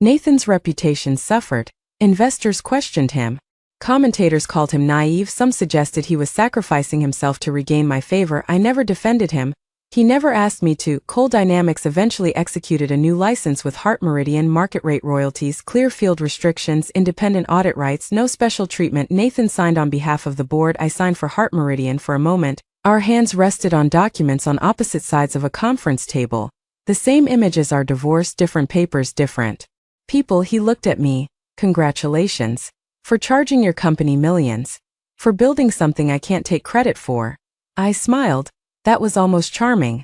Nathan's reputation suffered. Investors questioned him. Commentators called him naive. Some suggested he was sacrificing himself to regain my favor. I never defended him. He never asked me to. Coal Dynamics eventually executed a new license with Heart Meridian, market rate royalties, clear field restrictions, independent audit rights, no special treatment. Nathan signed on behalf of the board. I signed for Heart Meridian. For a moment, our hands rested on documents on opposite sides of a conference table. The same image as our divorce, different papers, different people. He looked at me. Congratulations. For charging your company millions. For building something I can't take credit for. I smiled. That was almost charming.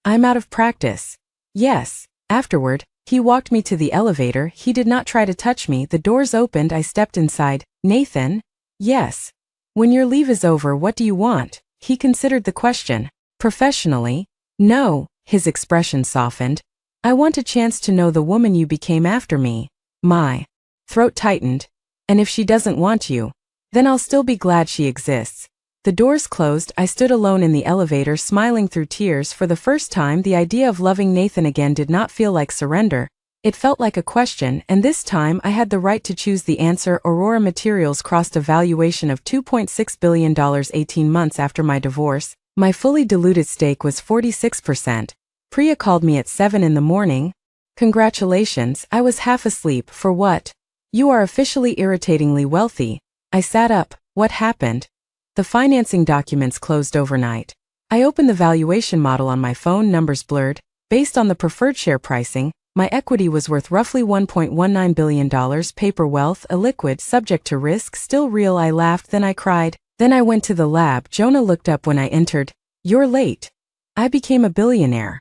I'm out of practice. Yes. Afterward, He walked me to the elevator. He did not try to touch me. The doors opened. I stepped inside. Nathan? Yes. When your leave is over, what do you want? He considered the question. Professionally? No. His expression softened. I want a chance to know the woman you became after me. My throat tightened. And if she doesn't want you, then I'll still be glad she exists. The doors closed. I stood alone in the elevator, smiling through tears. For the first time, the idea of loving Nathan again did not feel like surrender. It felt like a question, and this time I had the right to choose the answer. Aurora Materials crossed a valuation of $2.6 billion 18 months after my divorce. My fully diluted stake was 46%. Priya called me at 7 in the morning. Congratulations, I was half asleep. For what? You are officially irritatingly wealthy. I sat up. What happened? The financing documents closed overnight. I opened the valuation model on my phone, numbers blurred. Based on the preferred share pricing, my equity was worth roughly $1.19 billion. Paper wealth, illiquid, subject to risk, still real. I laughed, then I cried. Then I went to the lab. Jonah looked up when I entered. You're late. I became a billionaire.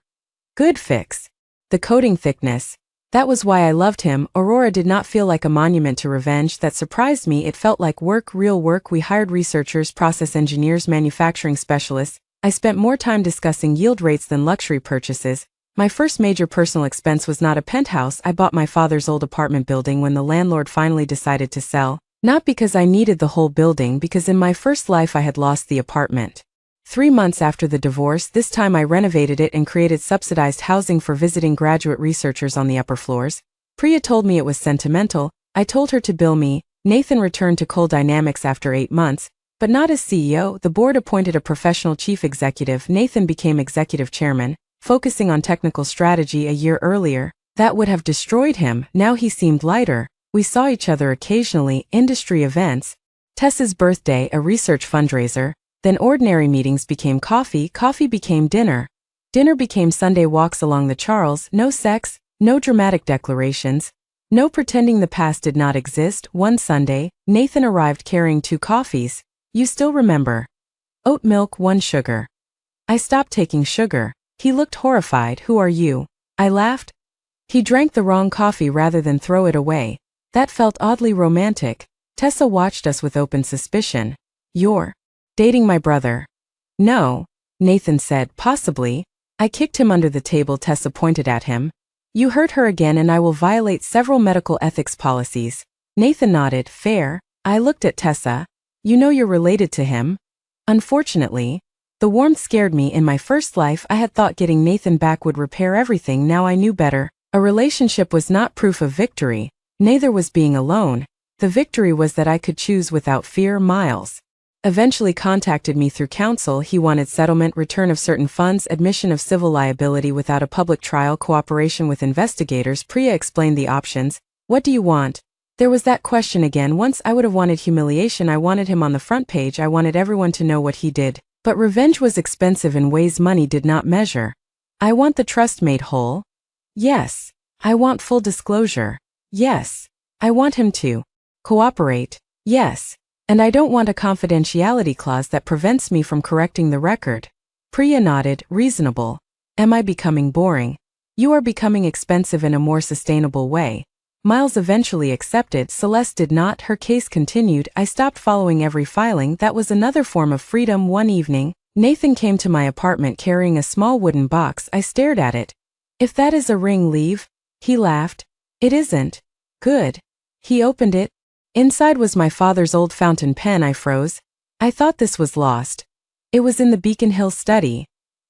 Good fix. The coating thickness. That was why I loved him. Aurora did not feel like a monument to revenge. That surprised me. It felt like work, real work. We hired researchers, process engineers, manufacturing specialists. I spent more time discussing yield rates than luxury purchases. My first major personal expense was not a penthouse. I bought my father's old apartment building when the landlord finally decided to sell. Not because I needed the whole building, because in my first life I had lost the apartment. 3 months after the divorce, this time I renovated it and created subsidized housing for visiting graduate researchers on the upper floors. Priya told me it was sentimental. I told her to bill me. Nathan returned to Coal Dynamics after 8 months, but not as CEO. The board appointed a professional chief executive. Nathan became executive chairman, focusing on technical strategy. A year earlier, that would have destroyed him. Now he seemed lighter. We saw each other occasionally, industry events. Tessa's birthday, a research fundraiser. Then ordinary meetings became coffee, coffee became dinner. Dinner became Sunday walks along the Charles. No sex, no dramatic declarations, no pretending the past did not exist. One Sunday, Nathan arrived carrying 2 coffees. You still remember? Oat milk, 1 sugar. I stopped taking sugar. He looked horrified. Who are you? I laughed. He drank the wrong coffee rather than throw it away. That felt oddly romantic. Tessa watched us with open suspicion. You're dating my brother? No, Nathan said. Possibly. I kicked him under the table. Tessa pointed at him. You hurt her again and I will violate several medical ethics policies. Nathan nodded. Fair. I looked at Tessa. You know you're related to him? Unfortunately. The warmth scared me. In my first life I had thought getting Nathan back would repair everything. Now I knew better. A relationship was not proof of victory. Neither was being alone. The victory was that I could choose without fear. Miles eventually contacted me through counsel. He wanted settlement, return of certain funds, admission of civil liability without a public trial, cooperation with investigators. Priya explained the options. What do you want? There was that question again. Once I would have wanted humiliation. I wanted him on the front page. I wanted everyone to know what he did. But revenge was expensive in ways money did not measure. I want the trust made whole. Yes. I want full disclosure. Yes. I want him to cooperate. Yes. And I don't want a confidentiality clause that prevents me from correcting the record. Priya nodded. Reasonable. Am I becoming boring? You are becoming expensive in a more sustainable way. Miles eventually accepted. Celeste did not. Her case continued. I stopped following every filing. That was another form of freedom. One evening, Nathan came to my apartment carrying a small wooden box. I stared at it. If that is a ring, leave. He laughed. It isn't. Good. He opened it. Inside was my father's old fountain pen. I froze. I thought this was lost. It was in the Beacon Hill study.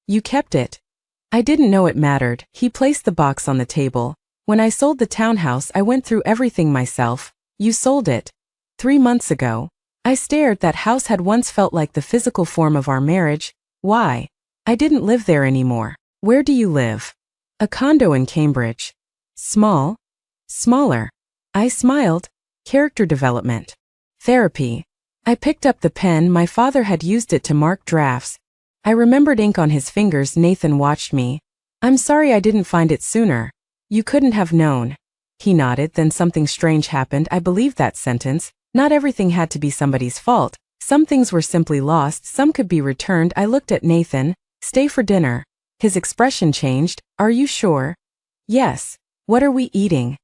You kept it. I didn't know it mattered. He placed the box on the table. When I sold the townhouse, I went through everything myself. You sold it 3 months ago. I stared. That house had once felt like the physical form of our marriage. Why? I didn't live there anymore. Where do you live? A condo in Cambridge. Small? Smaller. I smiled. Character development. Therapy. I picked up the pen. My father had used it to mark drafts. I remembered ink on his fingers. Nathan watched me. I'm sorry I didn't find it sooner. You couldn't have known. He nodded. Then something strange happened. I believed that sentence. Not everything had to be somebody's fault. Some things were simply lost. Some could be returned. I looked at Nathan. Stay for dinner. His expression changed. Are you sure? Yes. What are we eating?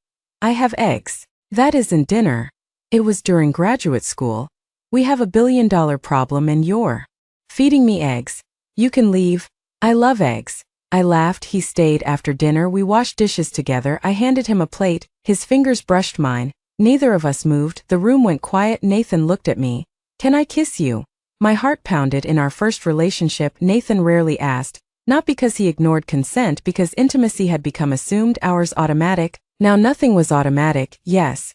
I have eggs. That isn't dinner. It was during graduate school. We have $1 billion problem and you're feeding me eggs. You can leave. I love eggs. I laughed. He stayed after dinner. We washed dishes together. I handed him a plate. His fingers brushed mine. Neither of us moved. The room went quiet. Nathan looked at me. Can I kiss you? My heart pounded. In our first relationship, Nathan rarely asked, not because he ignored consent, because intimacy had become assumed, ours automatic. Now nothing was automatic. Yes.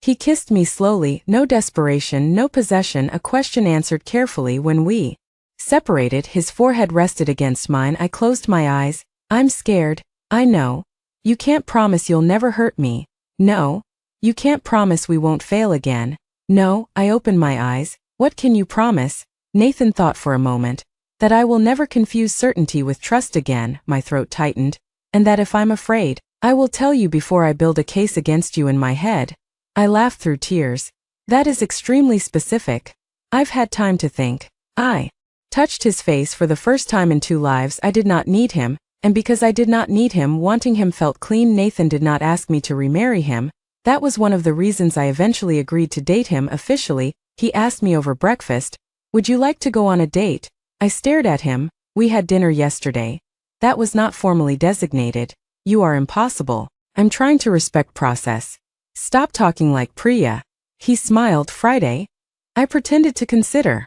He kissed me slowly, no desperation, no possession, a question answered carefully. When we separated, his forehead rested against mine. I closed my eyes. I'm scared. I know. You can't promise you'll never hurt me. No. You can't promise we won't fail again. No. I opened my eyes. What can you promise? Nathan thought for a moment. That I will never confuse certainty with trust again. My throat tightened. And that if I'm afraid, I will tell you before I build a case against you in my head. I laughed through tears. That is extremely specific. I've had time to think. I touched his face for the first time in 2 lives. I did not need him, and because I did not need him, wanting him felt clean. Nathan did not ask me to remarry him. That was one of the reasons I eventually agreed to date him officially. He asked me over breakfast, "Would you like to go on a date?" I stared at him. "We had dinner yesterday." That was not formally designated. You are impossible. I'm trying to respect process. Stop talking like Priya. He smiled. Friday? I pretended to consider.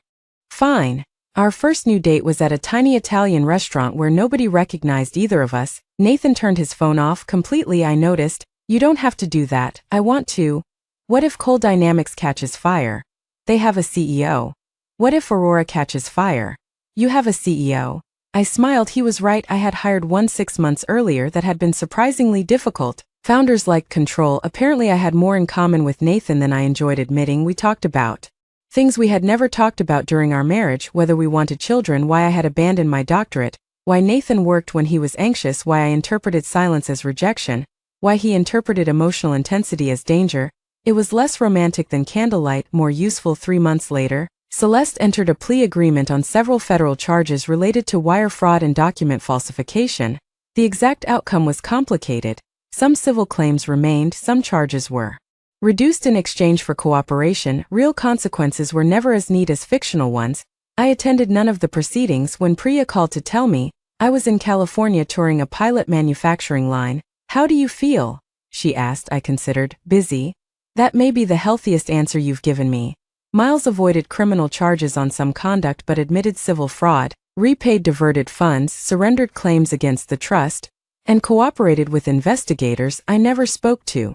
Fine. Our first new date was at a tiny Italian restaurant where nobody recognized either of us. Nathan turned his phone off completely. I noticed. You don't have to do that. I want to. What if Coal Dynamics catches fire? They have a CEO. What if Aurora catches fire? You have a CEO. I smiled. He was right. I had hired one 6 months earlier that had been surprisingly difficult. Founders liked control. Apparently I had more in common with Nathan than I enjoyed admitting. We talked about things we had never talked about during our marriage, whether we wanted children, why I had abandoned my doctorate, why Nathan worked when he was anxious, why I interpreted silence as rejection, why he interpreted emotional intensity as danger. It was less romantic than candlelight, more useful. 3 months later, Celeste entered a plea agreement on several federal charges related to wire fraud and document falsification. The exact outcome was complicated. Some civil claims remained, some charges were reduced in exchange for cooperation. Real consequences were never as neat as fictional ones. I attended none of the proceedings. When Priya called to tell me, I was in California touring a pilot manufacturing line. How do you feel? She asked. I considered. Busy. That may be the healthiest answer you've given me. Miles avoided criminal charges on some conduct but admitted civil fraud, repaid diverted funds, surrendered claims against the trust, and cooperated with investigators. I never spoke to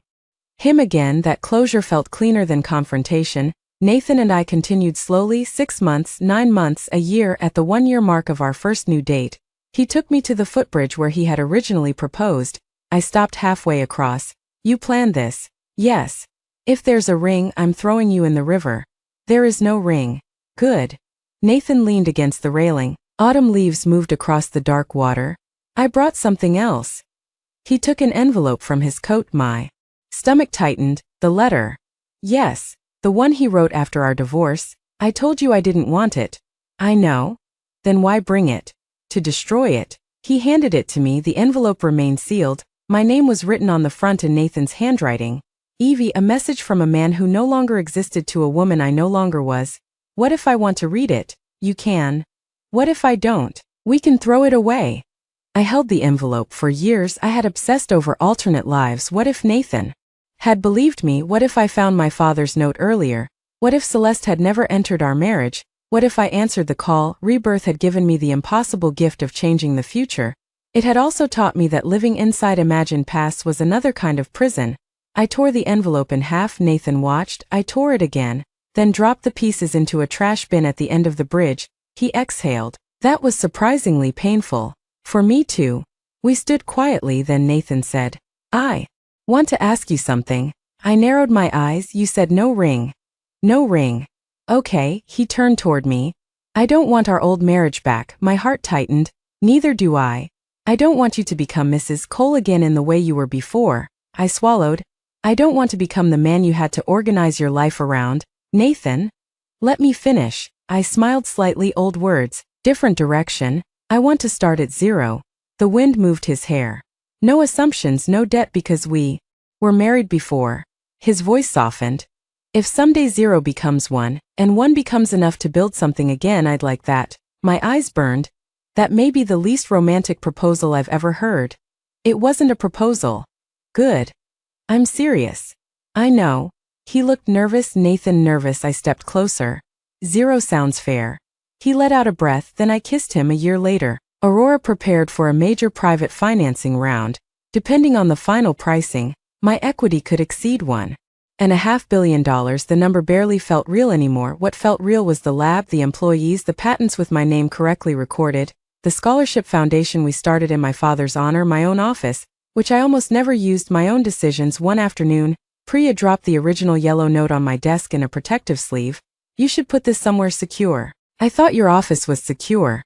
him again. That closure felt cleaner than confrontation. Nathan and I continued slowly. 6 months, 9 months, a year. At the 1-year mark of our first new date, he took me to the footbridge where he had originally proposed. I stopped halfway across. You planned this? Yes. If there's a ring, I'm throwing you in the river. There is no ring. Good. Nathan leaned against the railing. Autumn leaves moved across the dark water. I brought something else. He took an envelope from his coat. My stomach tightened. The letter. Yes. The one he wrote after our divorce. I told you I didn't want it. I know. Then why bring it? To destroy it. He handed it to me. The envelope remained sealed. My name was written on the front in Nathan's handwriting. Evie, a message from a man who no longer existed to a woman I no longer was. What if I want to read it? You can. What if I don't? We can throw it away. I held the envelope. For years I had obsessed over alternate lives. What if Nathan had believed me? What if I found my father's note earlier? What if Celeste had never entered our marriage? What if I answered the call? Rebirth had given me the impossible gift of changing the future. It had also taught me that living inside imagined pasts was another kind of prison. I tore the envelope in half. Nathan watched. I tore it again, then dropped the pieces into a trash bin at the end of the bridge. He exhaled. That was surprisingly painful. For me too. We stood quietly. Then Nathan said, I want to ask you something. I narrowed my eyes. You said no ring. No ring. Okay. He turned toward me. I don't want our old marriage back. My heart tightened. Neither do I. I don't want you to become Mrs. Cole again in the way you were before. I swallowed. I don't want to become the man you had to organize your life around. Nathan? Let me finish. I smiled slightly. Old words, different direction. I want to start at 0. The wind moved his hair. No assumptions, no debt because we were married before. His voice softened. If someday 0 becomes 1, and 1 becomes enough to build something again, I'd like that. My eyes burned. That may be the least romantic proposal I've ever heard. It wasn't a proposal. Good. I'm serious. I know. He looked nervous, Nathan nervous. I stepped closer. 0 sounds fair. He let out a breath, then I kissed him a year later. Aurora prepared for a major private financing round. Depending on the final pricing, my equity could exceed $1.5 billion. The number barely felt real anymore. What felt real was the lab, the employees, the patents with my name correctly recorded, the scholarship foundation we started in my father's honor, my own office, which I almost never used, my own decisions. One afternoon, Priya dropped the original yellow note on my desk in a protective sleeve. You should put this somewhere secure. I thought your office was secure.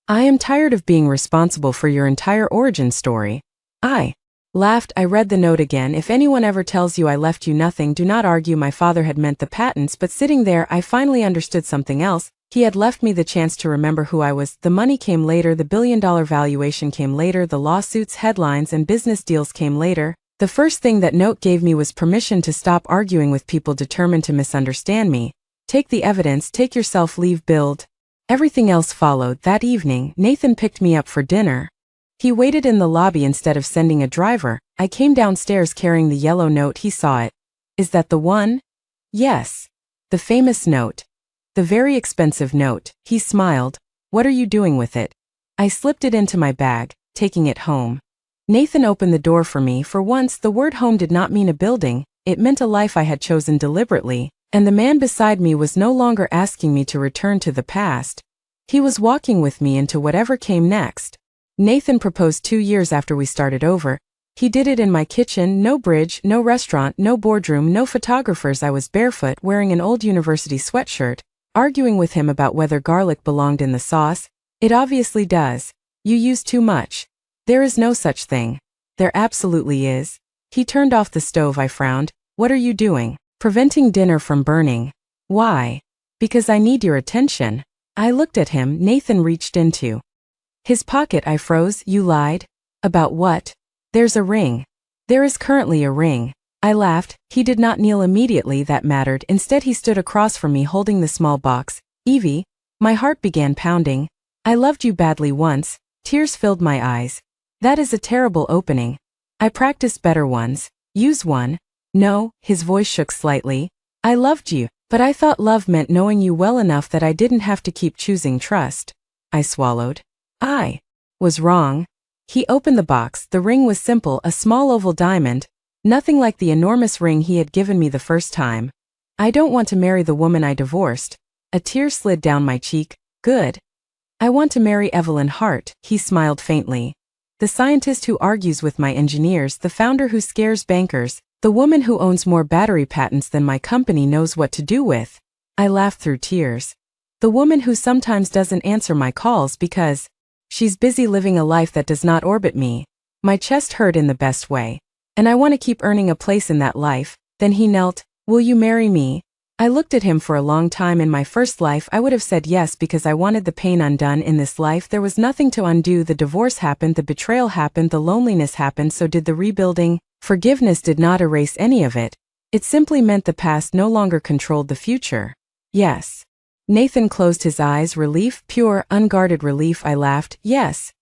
I am tired of being responsible for your entire origin story. I laughed. I read the note again. If anyone ever tells you I left you nothing, do not argue. My father had meant the patents, but sitting there, I finally understood something else. He had left me the chance to remember who I was. The money came later, the billion-dollar valuation came later, the lawsuits, headlines, and business deals came later. The first thing that note gave me was permission to stop arguing with people determined to misunderstand me. Take the evidence, take yourself, leave, build. Everything else followed. That evening, Nathan picked me up for dinner. He waited in the lobby instead of sending a driver. I came downstairs carrying the yellow note. He saw it. Is that the one? Yes. The famous note. The very expensive note. He smiled. What are you doing with it? I slipped it into my bag, taking it home. Nathan opened the door for me. For once, the word home did not mean a building. It meant a life I had chosen deliberately, and the man beside me was no longer asking me to return to the past. He was walking with me into whatever came next. Nathan proposed 2 years after we started over. He did it in my kitchen. No bridge, no restaurant, no boardroom, no photographers. I was barefoot, wearing an old university sweatshirt, arguing with him about whether garlic belonged in the sauce. It obviously does. You use too much. There is no such thing. There absolutely is. He turned off the stove. I frowned. What are you doing? Preventing dinner from burning. Why? Because I need your attention. I looked at him. Nathan reached into his pocket. I froze. You lied? About what? There's a ring. There is currently a ring. I laughed. He did not kneel immediately. That mattered. Instead, he stood across from me holding the small box. Evie. My heart began pounding. I loved you badly once. Tears filled my eyes. That is a terrible opening. I practiced better ones. Use one. No, his voice shook slightly. I loved you, but I thought love meant knowing you well enough that I didn't have to keep choosing trust. I swallowed. I was wrong. He opened the box. The ring was simple, a small oval diamond, nothing like the enormous ring he had given me the first time. I don't want to marry the woman I divorced. A tear slid down my cheek. Good. I want to marry Evelyn Hart. He smiled faintly. The scientist who argues with my engineers, the founder who scares bankers, the woman who owns more battery patents than my company knows what to do with. I laughed through tears. The woman who sometimes doesn't answer my calls because she's busy living a life that does not orbit me. My chest hurt in the best way. And I want to keep earning a place in that life. Then he knelt. Will you marry me? I looked at him for a long time. In my first life, I would have said yes because I wanted the pain undone. In this life, there was nothing to undo. The divorce happened, the betrayal happened, the loneliness happened, so did the rebuilding. Forgiveness did not erase any of it. It simply meant the past no longer controlled the future. Yes. Nathan closed his eyes. Relief, pure, unguarded relief. I laughed. Yes.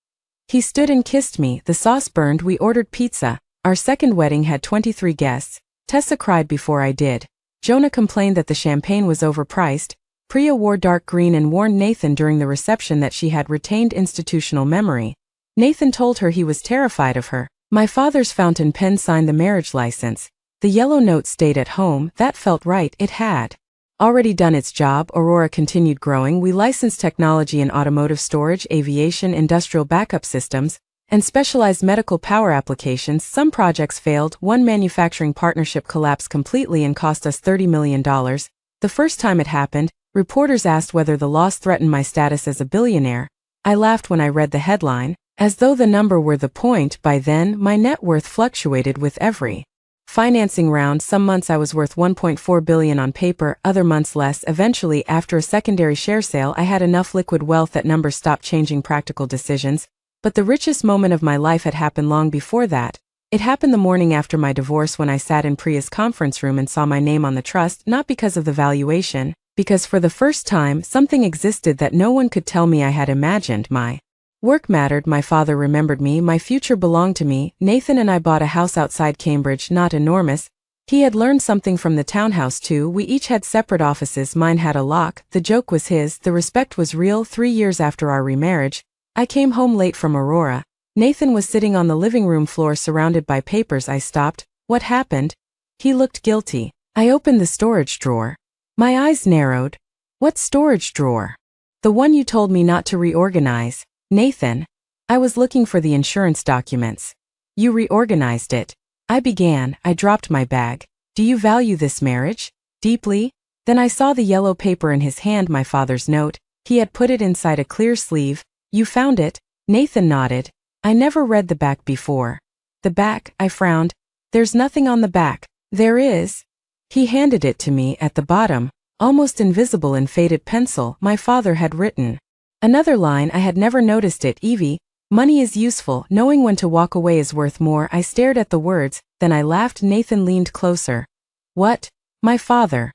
He stood and kissed me. The sauce burned. We ordered pizza. Our second wedding had 23 guests. Tessa cried before I did. Jonah complained that the champagne was overpriced. Priya wore dark green and warned Nathan during the reception that she had retained institutional memory. Nathan told her he was terrified of her. My father's fountain pen signed the marriage license. The yellow note stayed at home. That felt right. It had already done its job. Aurora continued growing. We licensed technology in automotive storage, aviation, industrial backup systems, and specialized medical power applications. Some projects failed. One manufacturing partnership collapsed completely and cost us $30 million. The first time it happened, reporters asked whether the loss threatened my status as a billionaire. I laughed when I read the headline, as though the number were the point. By then, my net worth fluctuated with every financing round. Some months I was worth $1.4 billion on paper, other months less. Eventually, after a secondary share sale, I had enough liquid wealth that numbers stopped changing practical decisions. But the richest moment of my life had happened long before that. It happened the morning after my divorce when I sat in Priya's conference room and saw my name on the trust, not because of the valuation, because for the first time something existed that no one could tell me I had imagined. My work mattered, my father remembered me, my future belonged to me. Nathan and I bought a house outside Cambridge, not enormous. He had learned something from the townhouse too. We each had separate offices, mine had a lock, the joke was his, the respect was real. 3 years after our remarriage, I came home late from Aurora. Nathan was sitting on the living room floor surrounded by papers. I stopped. What happened? He looked guilty. I opened the storage drawer. My eyes narrowed. What storage drawer? The one you told me not to reorganize. Nathan. I was looking for the insurance documents. You reorganized it. I began. I dropped my bag. Do you value this marriage? Deeply? Then I saw the yellow paper in his hand, my father's note. He had put it inside a clear sleeve. You found it? Nathan nodded. I never read the back before. The back, I frowned. There's nothing on the back. There is. He handed it to me. At the bottom, almost invisible in faded pencil, my father had written another line. I had never noticed it. Evie, money is useful, knowing when to walk away is worth more. I stared at the words, then I laughed. Nathan leaned closer. What? My father.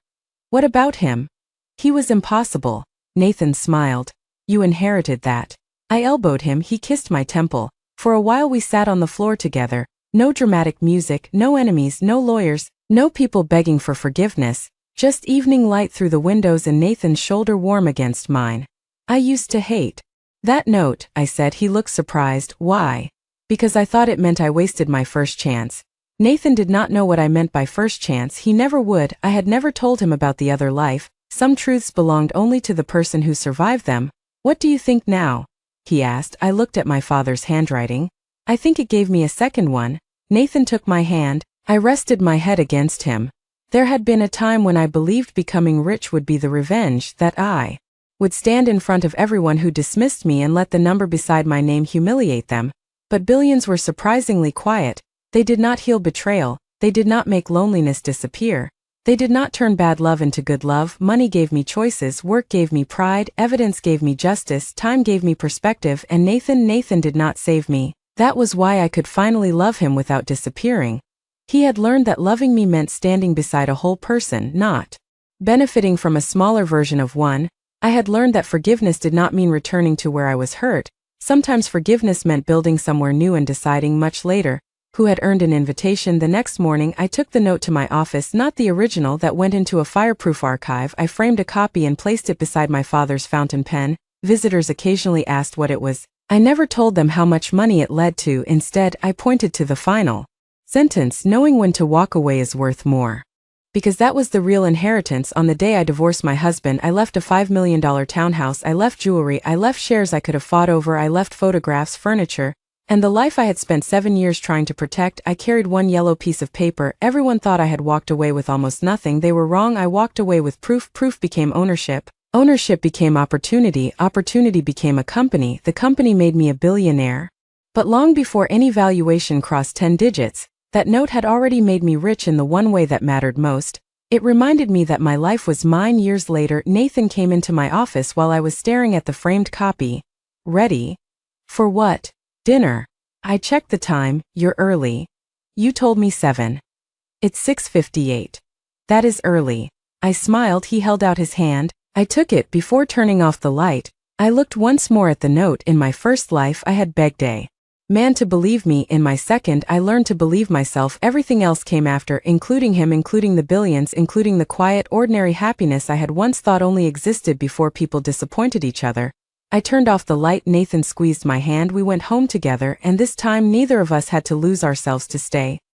What about him? He was impossible. Nathan smiled. You inherited that. I elbowed him. He kissed my temple. For a while we sat on the floor together. No dramatic music, no enemies, no lawyers, no people begging for forgiveness, just evening light through the windows and Nathan's shoulder warm against mine. I used to hate that note, I said. He looked surprised. Why? Because I thought it meant I wasted my first chance. Nathan did not know what I meant by first chance. He never would. I had never told him about the other life. Some truths belonged only to the person who survived them. What do you think now? He asked. I looked at my father's handwriting. I think it gave me a second one. Nathan took my hand. I rested my head against him. There had been a time when I believed becoming rich would be the revenge, that I would stand in front of everyone who dismissed me and let the number beside my name humiliate them. But billions were surprisingly quiet. They did not heal betrayal. They did not make loneliness disappear. They did not turn bad love into good love. Money gave me choices, work gave me pride, evidence gave me justice, time gave me perspective, and Nathan did not save me. That was why I could finally love him without disappearing. He had learned that loving me meant standing beside a whole person, not benefiting from a smaller version of one. I had learned that forgiveness did not mean returning to where I was hurt. Sometimes forgiveness meant building somewhere new and deciding much later who had earned an invitation. The next morning I took the note to my office, not the original that went into a fireproof archive. I framed a copy and placed it beside my father's fountain pen. Visitors occasionally asked what it was. I never told them how much money it led to. Instead, I pointed to the final sentence, knowing when to walk away is worth more. Because that was the real inheritance. On the day I divorced my husband, I left a $5 million townhouse, I left jewelry, I left shares I could have fought over, I left photographs, furniture, and the life I had spent 7 years trying to protect. I carried one yellow piece of paper. Everyone thought I had walked away with almost nothing. They were wrong. I walked away with proof. Proof became ownership. Ownership became opportunity. Opportunity became a company. The company made me a billionaire. But long before any valuation crossed 10 digits, that note had already made me rich in the one way that mattered most. It reminded me that my life was mine. Years later, Nathan came into my office while I was staring at the framed copy. Ready? For what? Dinner. I checked the time. You're early. You told me 7. It's 6:58. That is early. I smiled. He held out his hand. I took it. Before turning off the light, I looked once more at the note. In my first life, I had begged a man to believe me. In my second, I learned to believe myself. Everything else came after, including him, including the billions, including the quiet, ordinary happiness I had once thought only existed before people disappointed each other. I turned off the light. Nathan squeezed my hand. We went home together, and this time neither of us had to lose ourselves to stay.